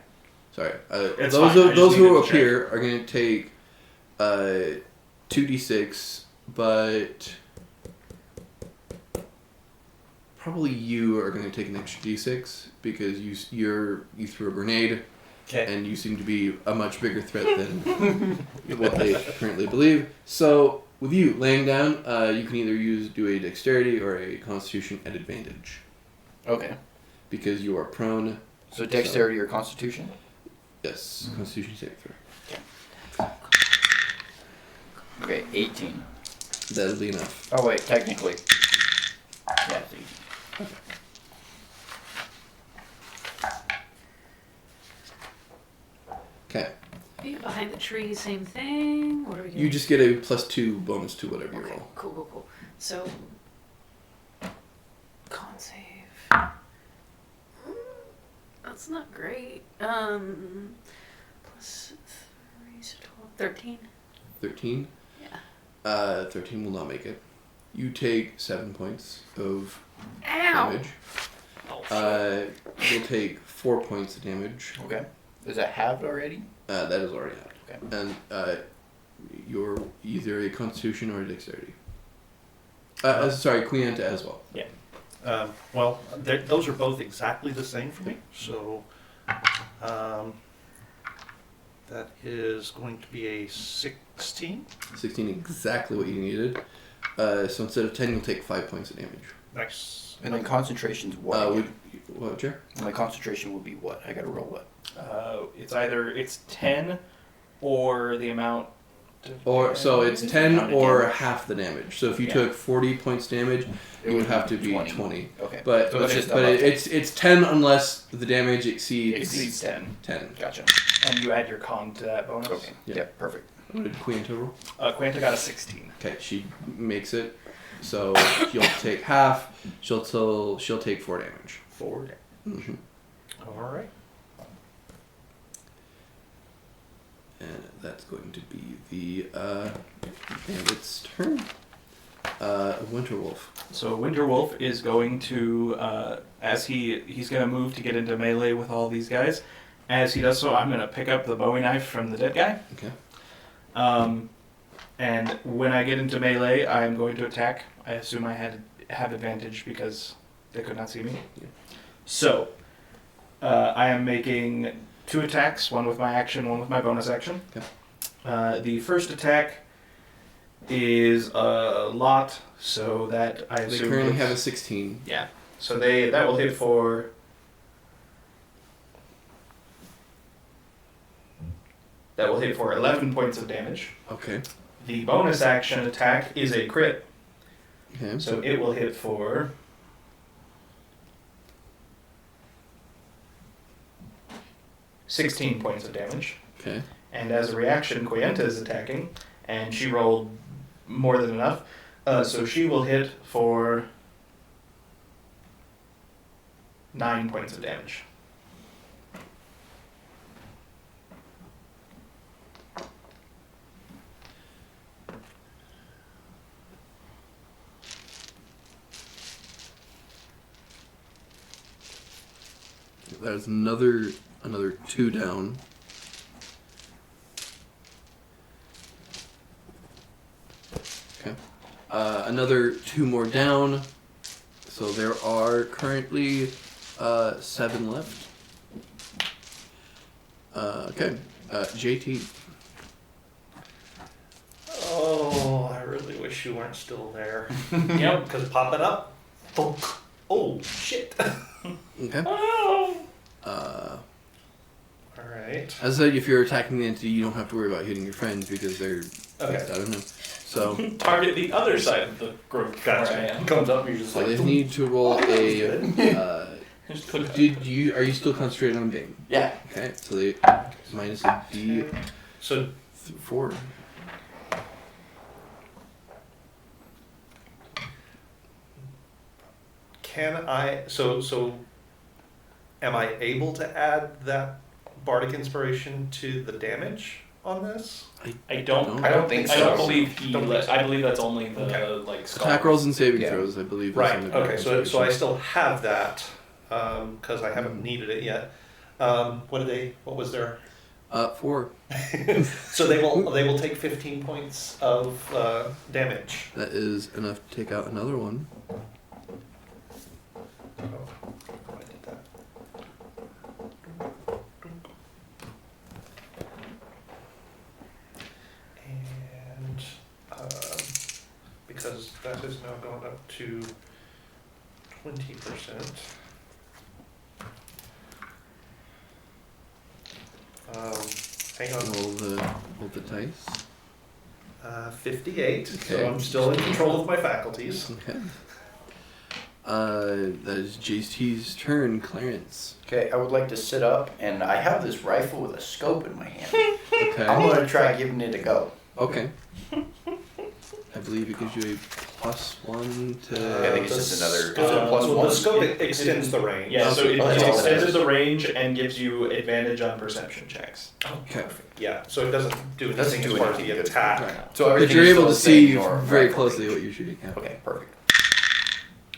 Sorry. It's Those fine, I just those who needed are to up check. here are going to take 2d6, but probably you are going to take an extra d6 because you threw a grenade. Okay. And you seem to be a much bigger threat than what they currently believe. So, with you laying down, you can either do a dexterity or a constitution at advantage. Okay. Because you are prone. So dexterity or constitution? Yes, constitution saving throw. Okay, 18. That'll be enough. Oh wait, technically. Yeah, it's 18. Okay. Yeah, behind the tree, same thing. What are we doing? You just get a +2 bonus to whatever you Okay, roll. cool. So, con save. That's not great. Plus 3, so 12, 13. 13? Yeah. 13 will not make it. You take 7 points of Ow! damage. Oh, You'll take 4 points of damage. Okay. Is that halved already? That is already out. Okay. And you're either a constitution or a dexterity. Sorry, Quienta as well. well, those are both exactly the same for me. So that is going to be a 16. 16, exactly what you needed. So instead of 10, you'll take 5 points of damage. Nice. And then concentration's what? What, Jer? My concentration would be what? I gotta roll what? It's 10 or the amount. Or so it's Amount 10 of or damage. half the damage. So if you Yeah. took 40 points damage, it would have to be 20. Okay. But So but, it's just but above it's 10 unless the damage exceeds Exceeds 10. 10. Gotcha. And you add your con to that bonus. Okay. Yeah. Yeah, perfect. What did Quienta roll? Quanta got a 16. Okay, she makes it. So she'll take half. She'll take 4 damage. 4. Mm-hmm. All right. And that's going to be the bandit's turn. Winterwolf. So Winterwolf is going to, as he's going to move to get into melee with all these guys. As he does so, I'm going to pick up the Bowie knife from the dead guy. Okay. And when I get into melee, I'm going to attack. I assume I have advantage because they could not see me. Yeah. So, I am making 2 attacks, one with my action, one with my bonus action. Okay. The first attack is a lot, so that I They assume currently hits- have a 16. Yeah. So that will hit for 11 points of damage. Okay. The bonus action attack is a crit, Okay. so it will hit for 16 points of damage. Okay. And as a reaction, Quienta is attacking, and she rolled more than enough, so she will hit for 9 points of damage. There's another 2 down. Okay. Another 2 more down. So there are currently 7 left. Okay. JT. Oh, I really wish you weren't still there. Yep. Because popping up, thunk. Oh, shit. Okay. Oh. Uh, All right. as I said, if you're attacking the entity, you don't have to worry about hitting your friends because they're. Okay. I don't know. So, Target the other side of the group. Gotcha. Where I am. Comes up, you're just so like, they need to roll a. Just click. Are you still concentrated on Bing? Yeah. Okay, so they minus a so D4. can I, so am I able to add that bardic inspiration to the damage on this? I don't. I don't think I don't so. believe he. Don't think so. I believe that's only the Okay. like Attack rolls and saving Yeah. throws, I believe. is Right, on the okay, so I concentration. still have that, because I haven't needed it yet. What was their? 4. So they will take 15 points of damage. That is enough to take out another one. Oh, I did that. And because that is now gone up to 20%. Hang on. Roll the dice. 58. Okay. So I'm still in control of my faculties. Okay. That is JT's turn, Clarence. Okay, I would like to sit up, and I have this rifle with a scope in my hand. Okay. I'm gonna try giving it a go. Okay. I believe it gives you a +1 to. I think it's just another. Scope, Is it a plus well, one? the scope extends the range. Yeah, so it Oh, that's all it extends is. the range and gives you advantage on perception checks. Okay. Yeah, so it doesn't do Doesn't anything do as far as anything the good. attack. Right. So But everything you're is able still to the same, see your very rifle. closely what you're shooting at. Okay, perfect.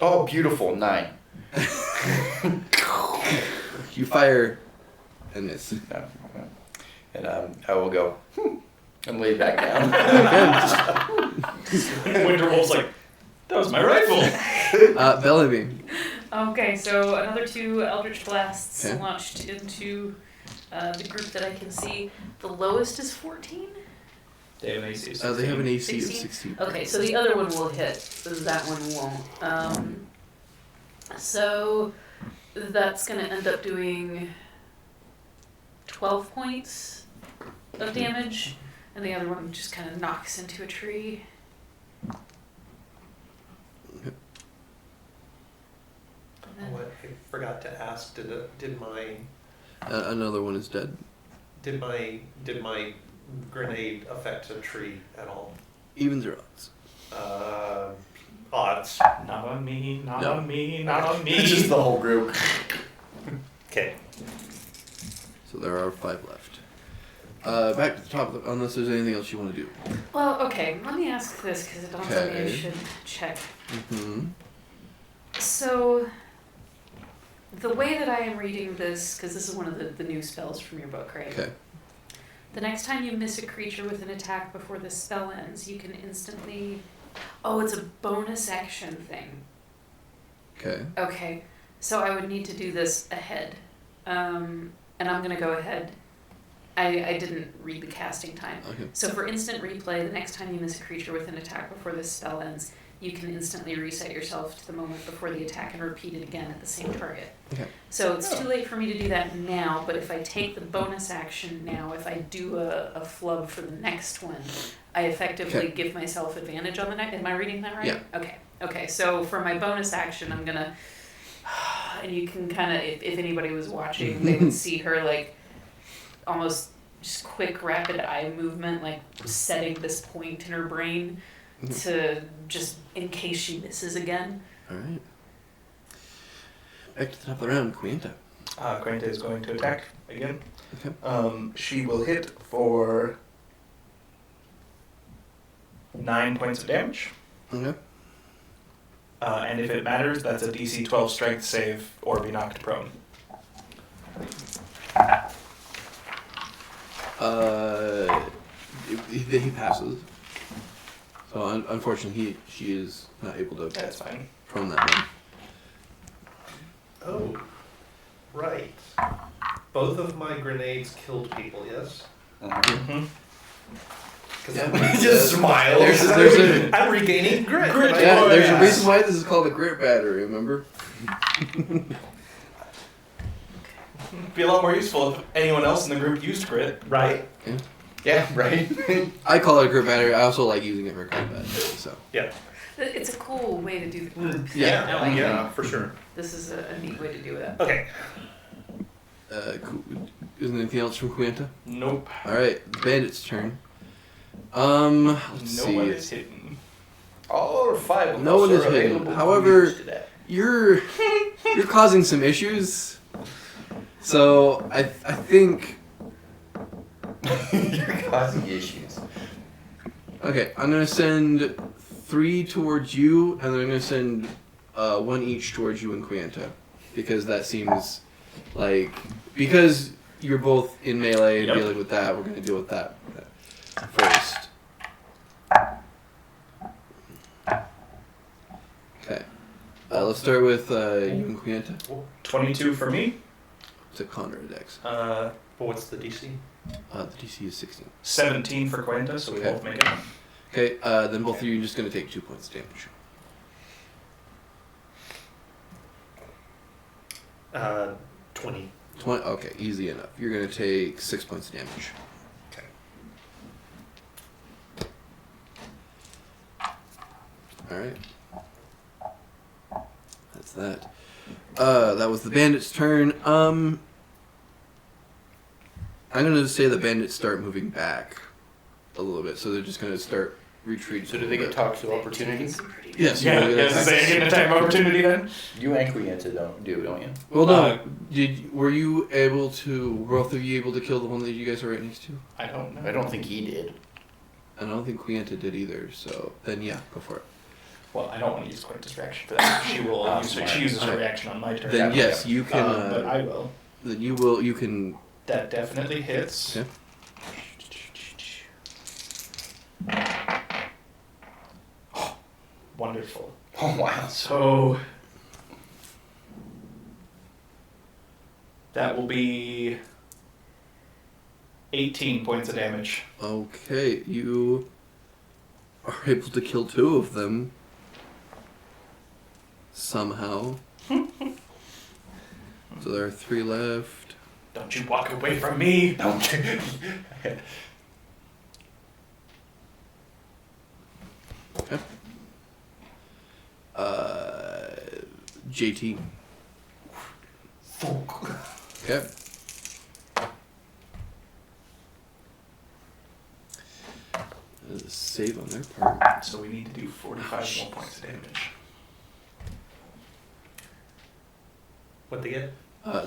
Oh, beautiful, 9. You fire and miss. No. And I will go and lay back down. Winterwolf's like, that was my rifle. Bellamy. Okay, so another 2 Eldritch Blasts Okay. launched into the group that I can see. The lowest is 14? They have an AC. They have an AC of 16? 16. Okay, so the other one will hit. That one won't. So that's going to end up doing 12 points of damage, and the other one just kind of knocks into a tree. And What I forgot to ask, did my Another one is dead. grenade affect a tree at all? Evens or odds? Odds. Not on me, not No. on me, not on me. It's just the whole group. Okay. So there are 5 left. Back to the top, unless there's anything else you want to do. Well, okay, let me ask this because it dawns on me I Okay. should check. Mm-hmm. So, the way that I am reading this, because this is one of the new spells from your book, right? Okay. The next time you miss a creature with an attack before the spell ends, you can instantly... Oh, it's a bonus action thing. Okay. Okay, so I would need to do this ahead. And I'm going to go ahead I didn't read the casting time. Okay. So for instant replay, the next time you miss a creature with an attack before this spell ends, you can instantly reset yourself to the moment before the attack and repeat it again at the same target. Okay. So it's too late for me to do that now, but if I take the bonus action now, if I do a flub for the next one, I effectively Okay. give myself advantage on the next. Am I reading that right? Yeah. Okay, so for my bonus action, I'm gonna, and you can kind of, if anybody was watching, they would see her like almost just quick rapid eye movement, like setting this point in her brain to just in case she misses again. All right. Back to the top of the round, Quienta. Quenta is going to attack again. Okay. She will hit for 9 points of damage. Okay. And if it matters, that's a DC 12 strength save or be knocked prone. He passes. So unfortunately, she is not able to That's fine. prone that one. Oh, right. Both of my grenades killed people, yes? Mm-hmm. Yeah. Just smile. There's I'm regaining grit. Grit. right? Yeah, Oh, there's yeah. a reason why this is called a grit battery. Remember? Be a lot more useful if anyone else in the group used grit. Right. Yeah, right. I call it a grit battery. I also like using it for combat. So Yeah. It's a cool way to do the group. yeah. Yeah, for sure. This is a neat way to do it. Okay. Cool. Isn't there anything else from Quienta? Nope. All right, Bandit's turn. Let's No one see. is hidden. All 5 of No us one is are hidden. available to However- use today. You're causing some issues. So I think You're causing issues. okay. I'm gonna send 3 towards you, and then I'm gonna send 1 each towards you and Quienta, because that seems like because you're both in melee and Yep. dealing with that. We're gonna deal with that first. Okay. Let's start with you and Quienta. 22 for me. It's a Conrad Dex. Uh, But what's the DC? The DC is 16. 17 for Quenta, so we Okay. both make it. Okay, then both of you are just going to take 2 points of damage. 20. 20. Okay, easy enough. You're going to take 6 points of damage. Okay. Alright. That's that. That was the bandit's turn. I'm going to say the bandits start moving back a little bit, so they're just going to start retreating. So do they get talks of opportunity? Yes. Yeah, you yes, they get an attack don't then? You and Quienta don't you? Well, no. Were you able to? Were both of you able to kill the one that you guys are right next to? I don't know. I don't think he did. And I don't think Quienta did either. So then, yeah, go for it. Well, I don't want to use quick distraction for that. She will use her, she uses her Alright. reaction on my turn. Then yes, you can. But I will. Then you will. You can. That definitely hits. Okay. Wonderful. Oh wow. So that will be 18 points of damage. Okay, you are able to kill 2 of them somehow. So there are 3 left. Don't you walk away from me. Don't you? Okay. JT. Okay. Save on their part. So we need to do 45 more points of damage. What they get?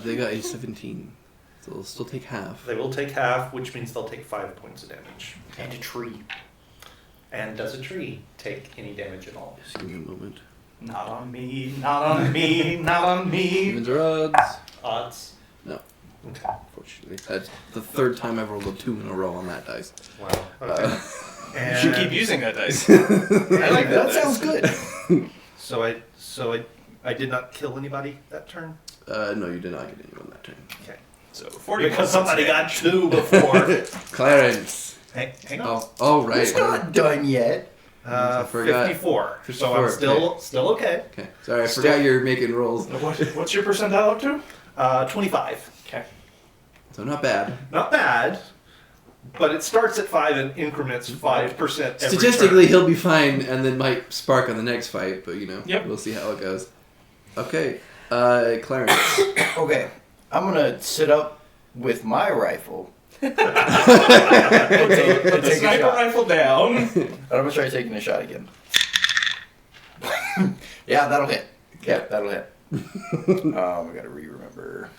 They got a 17. So they'll still take half. They will take half, which means they'll take 5 points of damage. And a tree. And does a tree take any damage at all? Just give me a moment. Not on me, not on me, not on me. Evens or odds? Odds? No. Okay. Unfortunately. That's the 3rd time I've rolled a 2 in a row on that dice. Wow. Okay. You And should keep using that dice. I like that. That sounds good. So I did not kill anybody that turn. No, you did not get anyone that turn. Okay. So 40 Because points somebody of got damage. 2 before. Clarence. Hang on. Oh, right. It's not done yet. I forgot. 54. So 54, I'm still okay. Okay. Sorry, I forgot you're making rolls. What's your percentile up to? 25. Okay. So not bad. Not bad, but it starts at 5 and increments 5% every Statistically, turn. he'll be fine, and then might spark on the next fight. But Yep. we'll see how it goes. Okay, Clarence. Okay, I'm gonna sit up with my rifle. Put Take the a sniper shot. rifle down. And I'm gonna try taking a shot again. Yeah, that'll hit. Yeah, that'll hit. I gotta re-remember.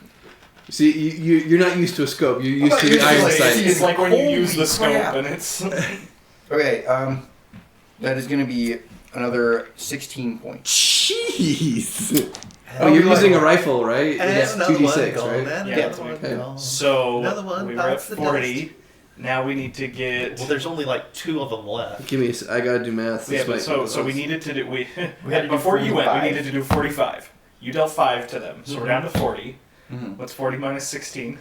See, you're not used to a scope. You're used to the Usually iron it's- sight. It's like when you Holy use the scope crap. and it's. Okay, that is gonna be another 16 points. Jeez. Oh, Oh, you're like- using a rifle, right? And It's another 2d6, one right? gone, and Yeah, another one okay. gone. So Another one we were at bites the 40. Now we need to get. Well, there's only like 2 of them left. Give me. I gotta do math. Yeah, This but might- so we needed to do We had to do before you went. We 45. needed to do 45. You dealt 5 to them, so we're down to 40. Mm-hmm. What's 40 minus 16?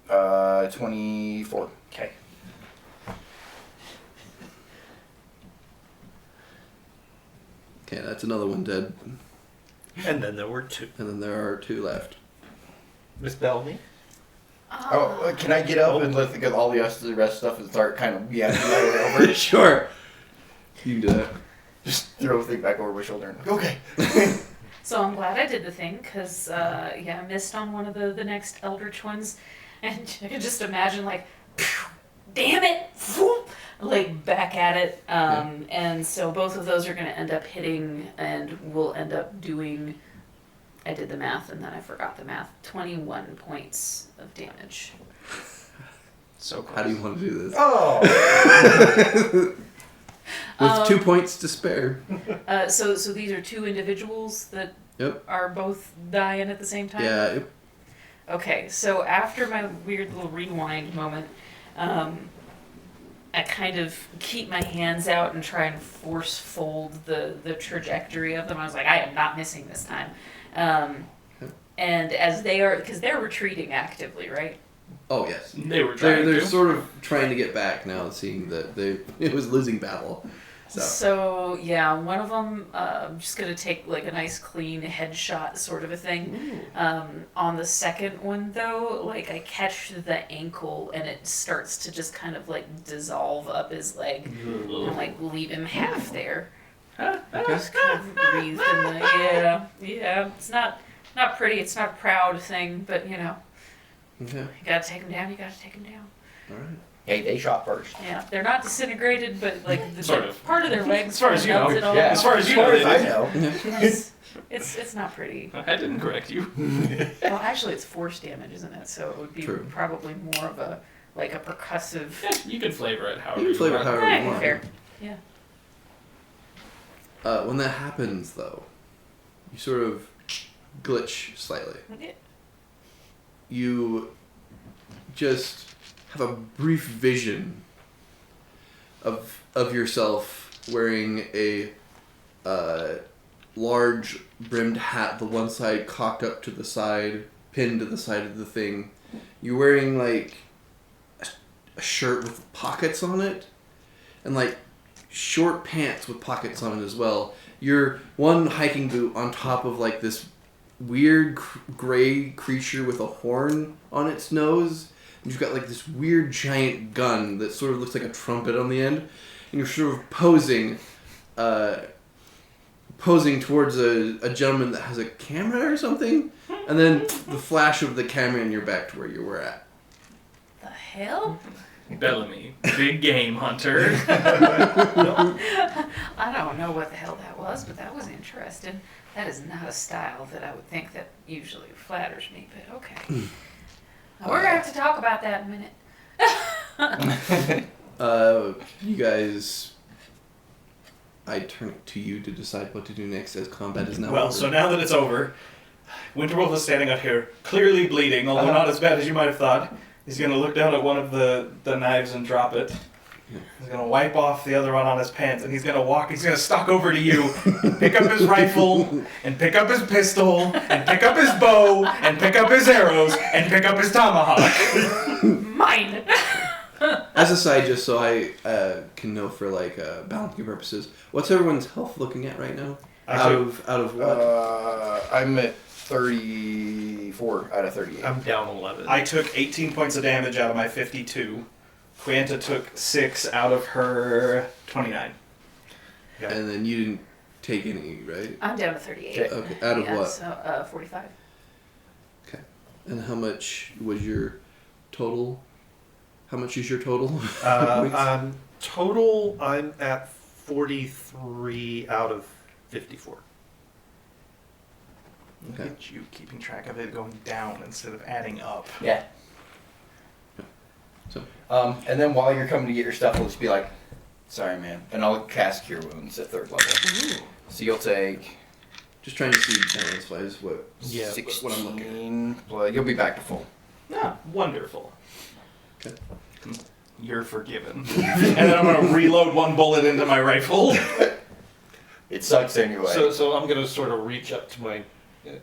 24. Okay. Okay, that's another one dead, And then there were 2. and then there are 2 left. Miss Bellamy? Oh, can I get up and let get all the rest of stuff and start kind of over? Sure. You can do that. Just throw the thing back over my shoulder and okay. So I'm glad I did the thing, because, I missed on one of the next Eldritch ones. And I could just imagine, like, damn it! Whoop, like, back at it. And so both of those are going to end up hitting, and we'll end up doing, I did the math, and then I forgot the math, 21 points of damage. So close. How do you want to do this? Oh. With 2 points to spare. So these are 2 individuals that Yep. are both dying at the same time? Yeah. Yep. Okay, so after my weird little rewind moment, I kind of keep my hands out and try and force fold the trajectory of them. I was like, I am not missing this time. And as they are, because they're retreating actively, right? Oh yes. They were trying They're to. sort of trying to get back now, seeing that it was losing battle. So Yeah, one of them, I'm just gonna take like a nice clean headshot sort of a thing. On the second one though, like I catch the ankle and it starts to just kind of like dissolve up his leg and like leave him half there. Just kind of breathed in the yeah. It's not pretty. It's not a proud thing, but you know, okay. you gotta take him down. You gotta take him down. All right. Hey, they shot first. Yeah, they're not disintegrated, but like Sort of. part of their legs. As far as you know. melted all Yeah. As far as you As far know, as they I did. know. It's not pretty. I didn't correct you. Well, actually, it's force damage, isn't it? So it would be True. probably more of a like a percussive. Yeah, you can flavor it however You can flavor it want. however Right, you want. fair. When that happens, though, you sort of glitch slightly. You just have a brief vision of yourself wearing a large brimmed hat, the one side cocked up to the side, pinned to the side of the thing. You're wearing like a shirt with pockets on it, and like short pants with pockets on it as well. Your one hiking boot on top of like this weird gray creature with a horn on its nose. And you've got like this weird giant gun that sort of looks like a trumpet on the end. And you're sort of posing towards a gentleman that has a camera or something. And then the flash of the camera and you're back to where you were at. The hell? Bellamy, big game hunter. I don't know what the hell that was, but that was interesting. That is not a style that I would think that usually flatters me, but okay. We're gonna have to talk about that in a minute. You guys, I turn it to you to decide what to do next as combat is now Well, over. so now that it's over, Winterwolf is standing out here, clearly bleeding, although not as bad as you might have thought. He's going to look down at one of the knives and drop it. He's gonna wipe off the other one on his pants, and he's gonna stalk over to you, pick up his rifle, and pick up his pistol, and pick up his bow, and pick up his arrows, and pick up his tomahawk. Mine. As a side, just so I can know for like balancing purposes, what's everyone's health looking at right now? Out of what? I'm at 34 out of 38. I'm down 11. I took 18 points of damage out of my 52. Quanta took 6 out of her 29. And then you didn't take any, right? I'm down to 38. Okay. Out of what? So, 45. Okay. And how much was your total? How much is your total? Points? Total, I'm at 43 out of 54. Okay. Look at you keeping track of it going down instead of adding up. Yeah. So. And then while you're coming to get your stuff, we'll just be like, sorry, man. And I'll cast Cure Wounds at 3rd level. So you'll take Just trying to see balance-wise what. Yeah, 16. what I'm looking You'll be back to full. Ah, wonderful. Okay. You're forgiven. And then I'm going to reload 1 bullet into my rifle. It sucks anyway. So I'm going to sort of reach up to my,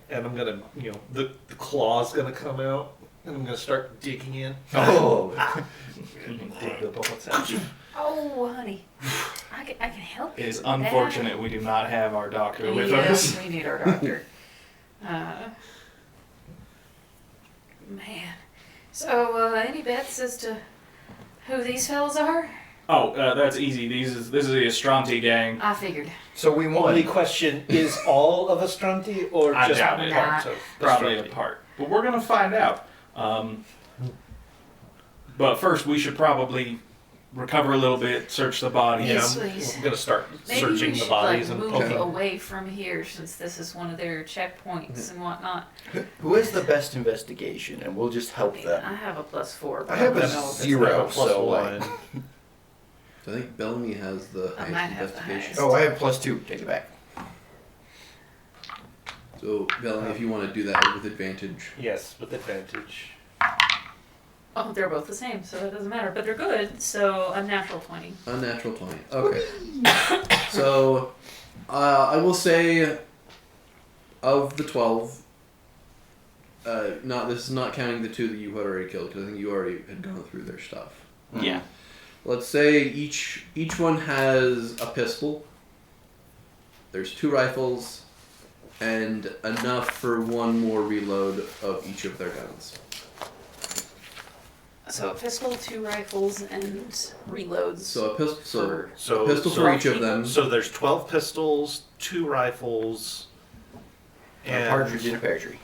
and I'm going to, the claw's going to come out, and I'm going to start digging in. Oh. Dig the bullets out. Oh, honey. I can help you. It is with that. unfortunate we do not have our doctor with Yes, us. we need our doctor. Man. So, any bets as to who these fellas are? Oh, that's easy. This is the Astronti gang. I figured. So we Only won. question, is all of Astronti or I just doubt it. parts of Probably a Astronti? part. But we're going to find out. But first, we should probably recover a little bit, search the bodies. Yeah, Yes, I'm please. going to start Maybe searching we the should, bodies and move poking. away from here since this is one of their checkpoints and whatnot. Who has the best investigation? And we'll just I help mean, them. I have a +4. But I have a don't know if it's 0, Plus so one. like. So I think Bellamy has the I might highest have the investigation. highest. Oh, I have +2. Take it back. So Bellamy, if you want to do that with advantage. Yes, with advantage. Oh, they're both the same, so it doesn't matter. But they're good, so a natural 20. Unnatural 20. Okay. So, I will say, of the 12, this is not counting the 2 that you had already killed, because I think you already had gone through their stuff. Yeah. Let's say each one has a pistol. There's 2 rifles, and enough for 1 more reload of each of their guns. So a pistol, 2 rifles, and reloads. So a pistol. So a pistol for each of them. So there's 12 pistols, 2 rifles, A partridge in a pear tree.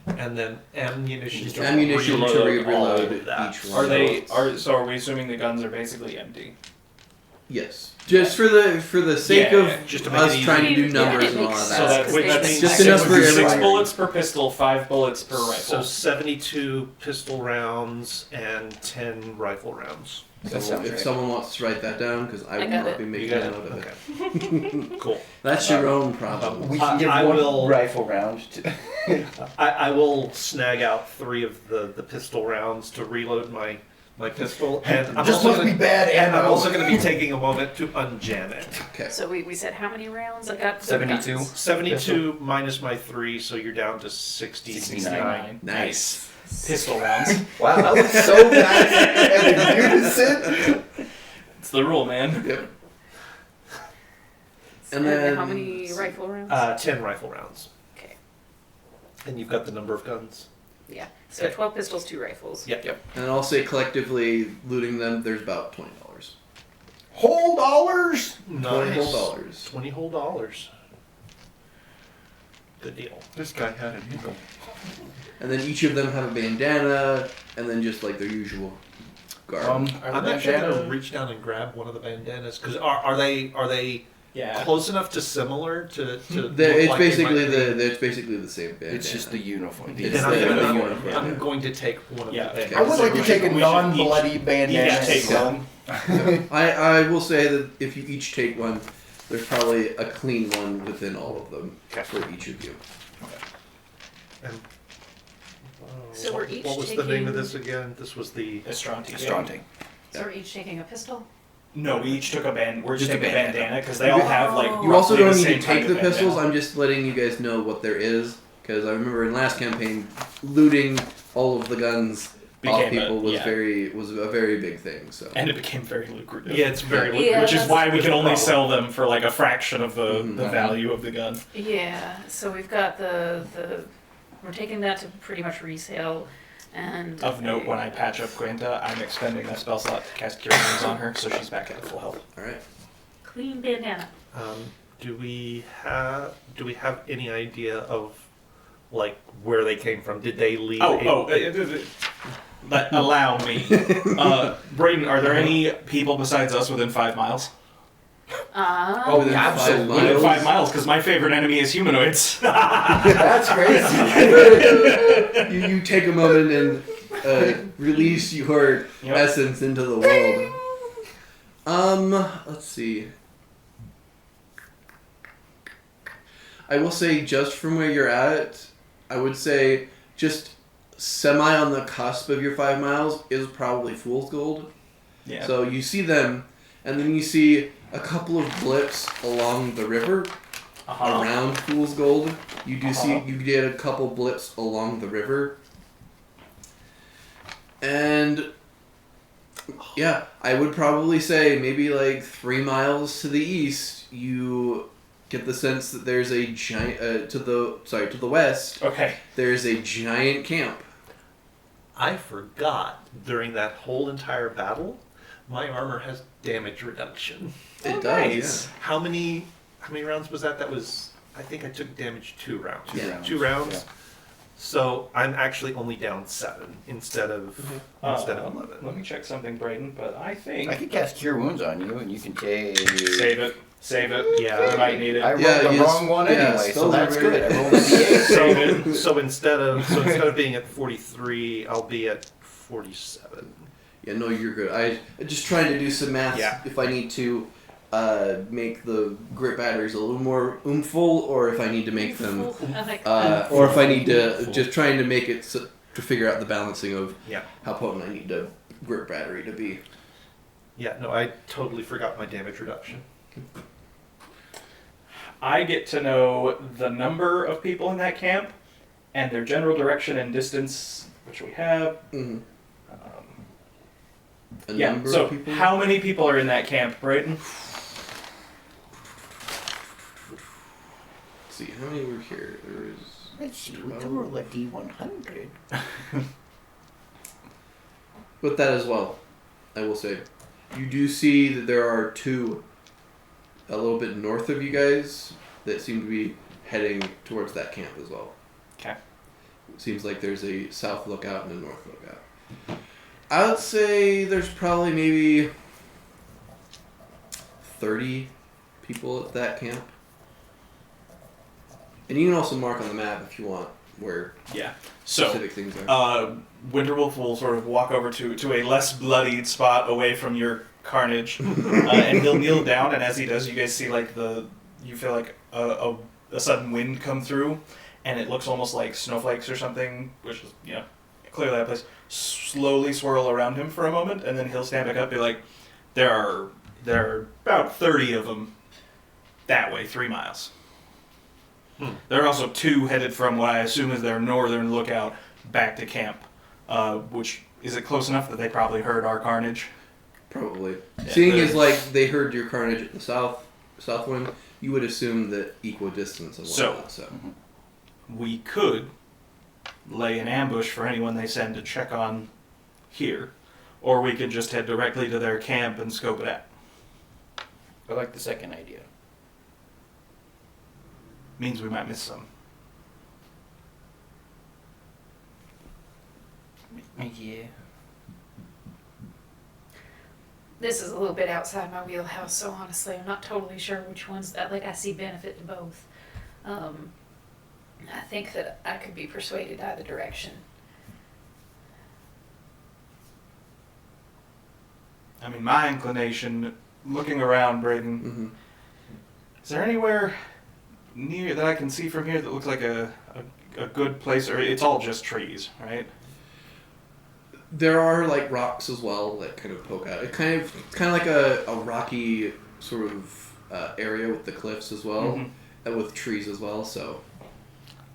and then ammunition. Just to Ammunition to reload all reload of that. each one. Are we assuming the guns are basically empty? Yes. Just for the sake Yeah, of just to make us it easy. trying to do Yeah, numbers it and all makes of sense. So that. that Because means just enough for 6 everyone. bullets per pistol, 5 bullets per So rifle. 72 pistol rounds and 10 rifle rounds. So That sounds if right. someone wants to write that down, because I I will got not it. be You making got a it? note of it. Okay. Cool. That's your own problem. We can give I one will- rifle round. I will snag out 3 of the pistol rounds to reload my pistol, and I'm Just also must gonna, be bad and I'm ammo. also going to be taking a moment to unjam it. Okay. So we said how many rounds? I got 72. 72 minus my 3, so you're down to 69. Nice. Pistol rounds. Wow, that was so nice and in unison. It's the rule, man. Yep. And And then how many rifle rounds? 10 rifle rounds. Okay. And you've got the number of guns. Yeah. So 12 pistols, 2 rifles. Yep. And I'll say collectively looting them, there's about $20. Whole dollars. Nice. $20 whole dollars. 20 whole dollars. Good deal. This guy had a nickel. And then each of them have a bandana, and then just like their usual garb. I'm actually going to reach down and grab one of the bandanas because are they Yeah. close enough to similar to It's look like they basically might be? it's basically the same bandana. It's just the uniform. It's Then the I'm, uniform, I'm yeah. going to take one of Yeah. the bandanas. I would like to take a We should non-bloody each bandana. take one. I will say that if you each take one, there's probably a clean one within all of them for each of you. And, So we're each what was the name of taking- this again? This was the Astronti. Astronti. So we're each taking a pistol? No, we each took a band. We're just Just a taking a bandana. bandana because they all have like. You also roughly don't the need same to take type the of pistols. bandana. I'm just letting you guys know what there is because I remember in last campaign, looting all of the guns off Became a- people was yeah. was a very big thing. So And it became very lucrative. Yeah, it's very Yeah, Which is that's- why we that's can the only problem. sell them for like a fraction of the Mhm. value of the gun. Yeah, so we've got the we're taking that to pretty much resale, and Of note, when I patch up Quinta, I'm expending that spell slot to cast Cure Wounds on her, so she's back at full health. all right. Clean bandana. Do we have any idea of like where they came from? Did they leave? Allow me. Brayden, are there any people besides us within 5 miles? Oh, Within 5 absolutely. Within miles? 5 miles, because my favorite enemy is humanoids. That's crazy. You take a moment and release your Yep. essence into the world. Let's see. I will say, just from where you're at, I would say just semi on the cusp of your 5 miles is probably Fool's Gold. Yeah. So you see them, and then you see a couple of blips along the river Uh-huh. around Fool's Gold. You do see, Uh-huh. you get a couple blips along the river. And yeah, I would probably say maybe like 3 miles to the east, you get the sense that there's a giant, to the west, Okay. there's a giant camp. I forgot during that whole entire battle, my armor has damage reduction. It does, nice. How many rounds was that? That was, I think I took damage 2 rounds. Yeah. 2 rounds. Yeah. So I'm actually only down 7 instead of 11. Let me check something, Brayden, but I think... I could cast Cure Wounds on you, and you can take. Save it. Yeah. We might need it. I rolled Yeah, the yes, wrong one yeah, anyway, so spells are that's very- good. I rolled a D8. Save it. So instead of being at 43, I'll be at 47. Yeah, no, you're good. I'm just trying to do some math Yeah. if I need to make the grit batteries a little more oompful, or if I need to make them, I like or if I need to just trying to make it to figure out the balancing of Yeah. how potent I need the grit battery to be. Yeah, no, I totally forgot my damage reduction. I get to know the number of people in that camp and their general direction and distance, which we have. Mm-hmm. A Yeah, number so of people. how many people are in that camp, Brayden? Let's see, how many were here? There was. Let's see, we can roll a D100. With that as well, I will say, you do see that there are 2 a little bit north of you guys that seem to be heading towards that camp as well. Okay. Seems like there's a south lookout and a north lookout. I would say there's probably maybe 30 people at that camp. And you can also mark on the map if you want where Yeah. So, specific things are. Winterwolf will sort of walk over to a less bloodied spot away from your carnage, and he'll kneel down. And as he does, you guys see like you feel like a sudden wind come through, and it looks almost like snowflakes or something, which is clearly that place. Slowly swirl around him for a moment, and then he'll stand back up, and be like, there are about 30 of them that way, 3 miles. There are also 2 headed from what I assume is their northern lookout back to camp, which is it close enough that they probably heard our carnage? Probably. Yeah, Seeing the- as like they heard your carnage at the south wind, you would assume that equidistance and So- whatnot. So, We could lay an ambush for anyone they send to check on here, or we could just head directly to their camp and scope it out. I like the second idea. Means we might miss some. Yeah. This is a little bit outside my wheelhouse, so honestly, I'm not totally sure which ones that I see benefit to both. I think that I could be persuaded either direction. I mean, my inclination, looking around, Brayden, mm-hmm. is there anywhere near that I can see from here that looks like a good place, or it's all just trees, right? There are like rocks as well that kind of poke out. It kind of like a rocky sort of area with the cliffs as well, and with trees as well. So,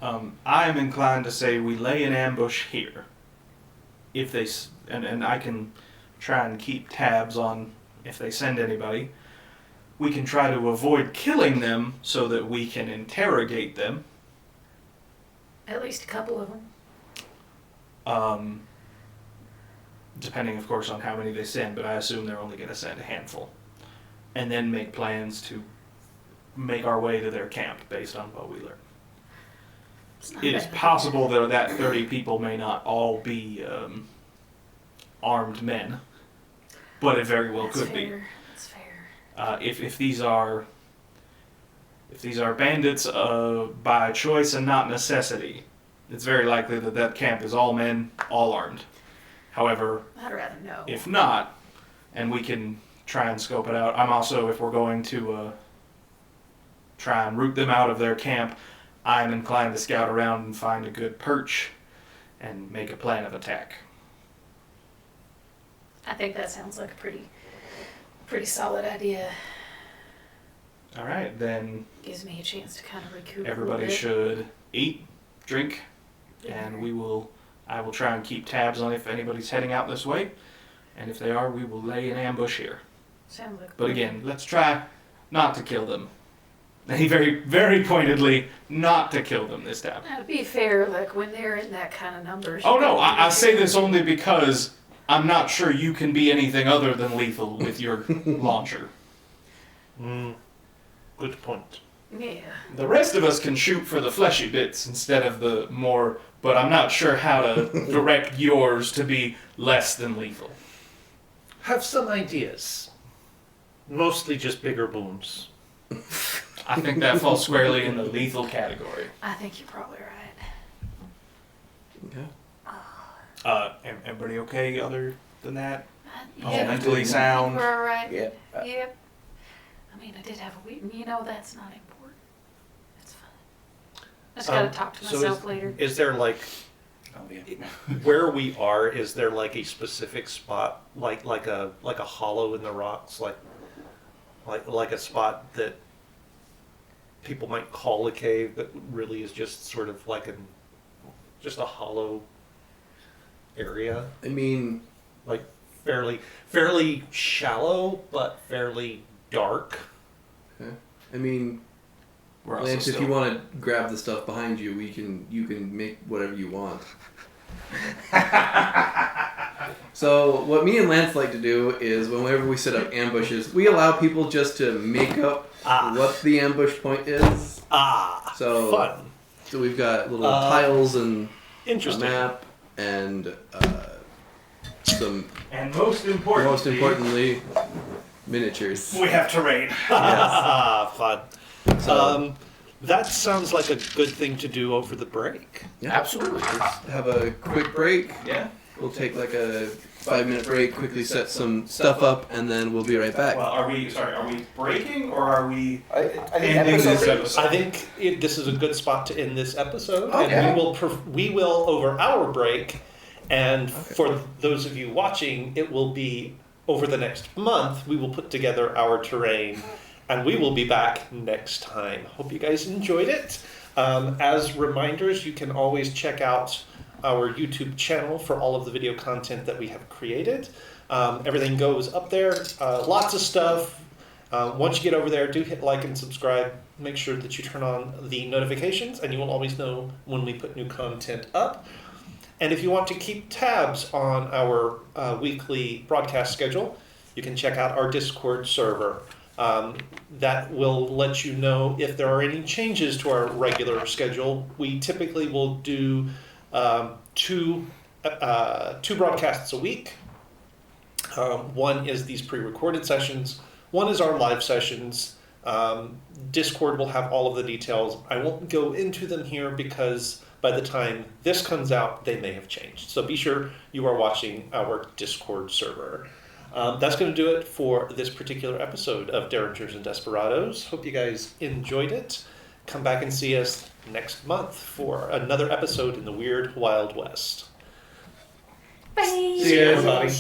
I am inclined to say we lay an ambush here. If they and I can try and keep tabs on if they send anybody. We can try to avoid killing them so that we can interrogate them. At least a couple of them. Depending, of course, on how many they send, but I assume they're only going to send a handful. And then make plans to make our way to their camp based on what we learn. It's not It is bad. possible that 30 people may not all be armed men, but it very well That's could fair. That's fair. be. If these are bandits by choice and not necessity, it's very likely that camp is all men, all armed. However, I'd rather know. if not, and we can try and scope it out. I'm also, if we're going to try and root them out of their camp, I'm inclined to scout around and find a good perch and make a plan of attack. I think that sounds like a pretty solid idea. All right, then Gives me a chance to kind of recoup. everybody a little should eat, drink, bit. and I will try and keep tabs on if anybody's heading out this way, and if they are, we will lay an ambush here. Sounds like. a But plan. again, let's try not to kill them. And he very, very pointedly not to kill them this time. Now, to be fair, like when they're in that kind of numbers. Oh you no, gotta I be say fair. this only because I'm not sure you can be anything other than lethal with your launcher. Good point. Yeah. The rest of us can shoot for the fleshy bits instead of the more, but I'm not sure how to direct yours to be less than lethal. Have some ideas. Mostly just bigger booms. I think that falls squarely in the lethal category. I think you're probably right. okay. Everybody okay other than that? All Yeah. mentally sound? We're all right. Yep. Yep. I mean, I did have a week. That's not important. It's fine. I just gotta talk to So myself later. Is there like Oh, yeah. where we are? Is there like a specific spot, like a hollow in the rocks, like a spot that people might call a cave, that really is just sort of like just a hollow area, I mean, like fairly shallow but fairly dark. I mean, We're also Lance, if still- you want to grab the stuff behind you, you can make whatever you want. So what me and Lance like to do is whenever we set up ambushes, we allow people just to make up what the ambush point is. So Fun. So we've got little tiles and a Interesting. map and some, And most importantly, miniatures. we have terrain. Fun. So That sounds like a good thing to do over the break. yeah, Absolutely. have a quick break. Yeah. We'll take like a 5-minute break, quickly set some stuff up, and then we'll be right back. Well, are we breaking or are we I think ending this episode- episode? I think this is a good spot to end this episode, Okay. and we will over our break. And for those of you watching, it will be over the next month. We will put together our terrain, and we will be back next time. Hope you guys enjoyed it. As reminders, you can always check out our YouTube channel for all of the video content that we have created. Everything goes up there. Lots of stuff. Once you get over there, do hit like and subscribe. Make sure that you turn on the notifications, and you will always know when we put new content up. And if you want to keep tabs on our weekly broadcast schedule, you can check out our Discord server. That will let you know if there are any changes to our regular schedule. We typically will do two broadcasts a week. One is these pre-recorded sessions. One is our live sessions. Discord will have all of the details. I won't go into them here because by the time this comes out, they may have changed. So be sure you are watching our Discord server. That's going to do it for this particular episode of Derringers and Desperadoes. Hope you guys enjoyed it. Come back and see us next month for another episode in the Weird Wild West. Bye. See you, everybody.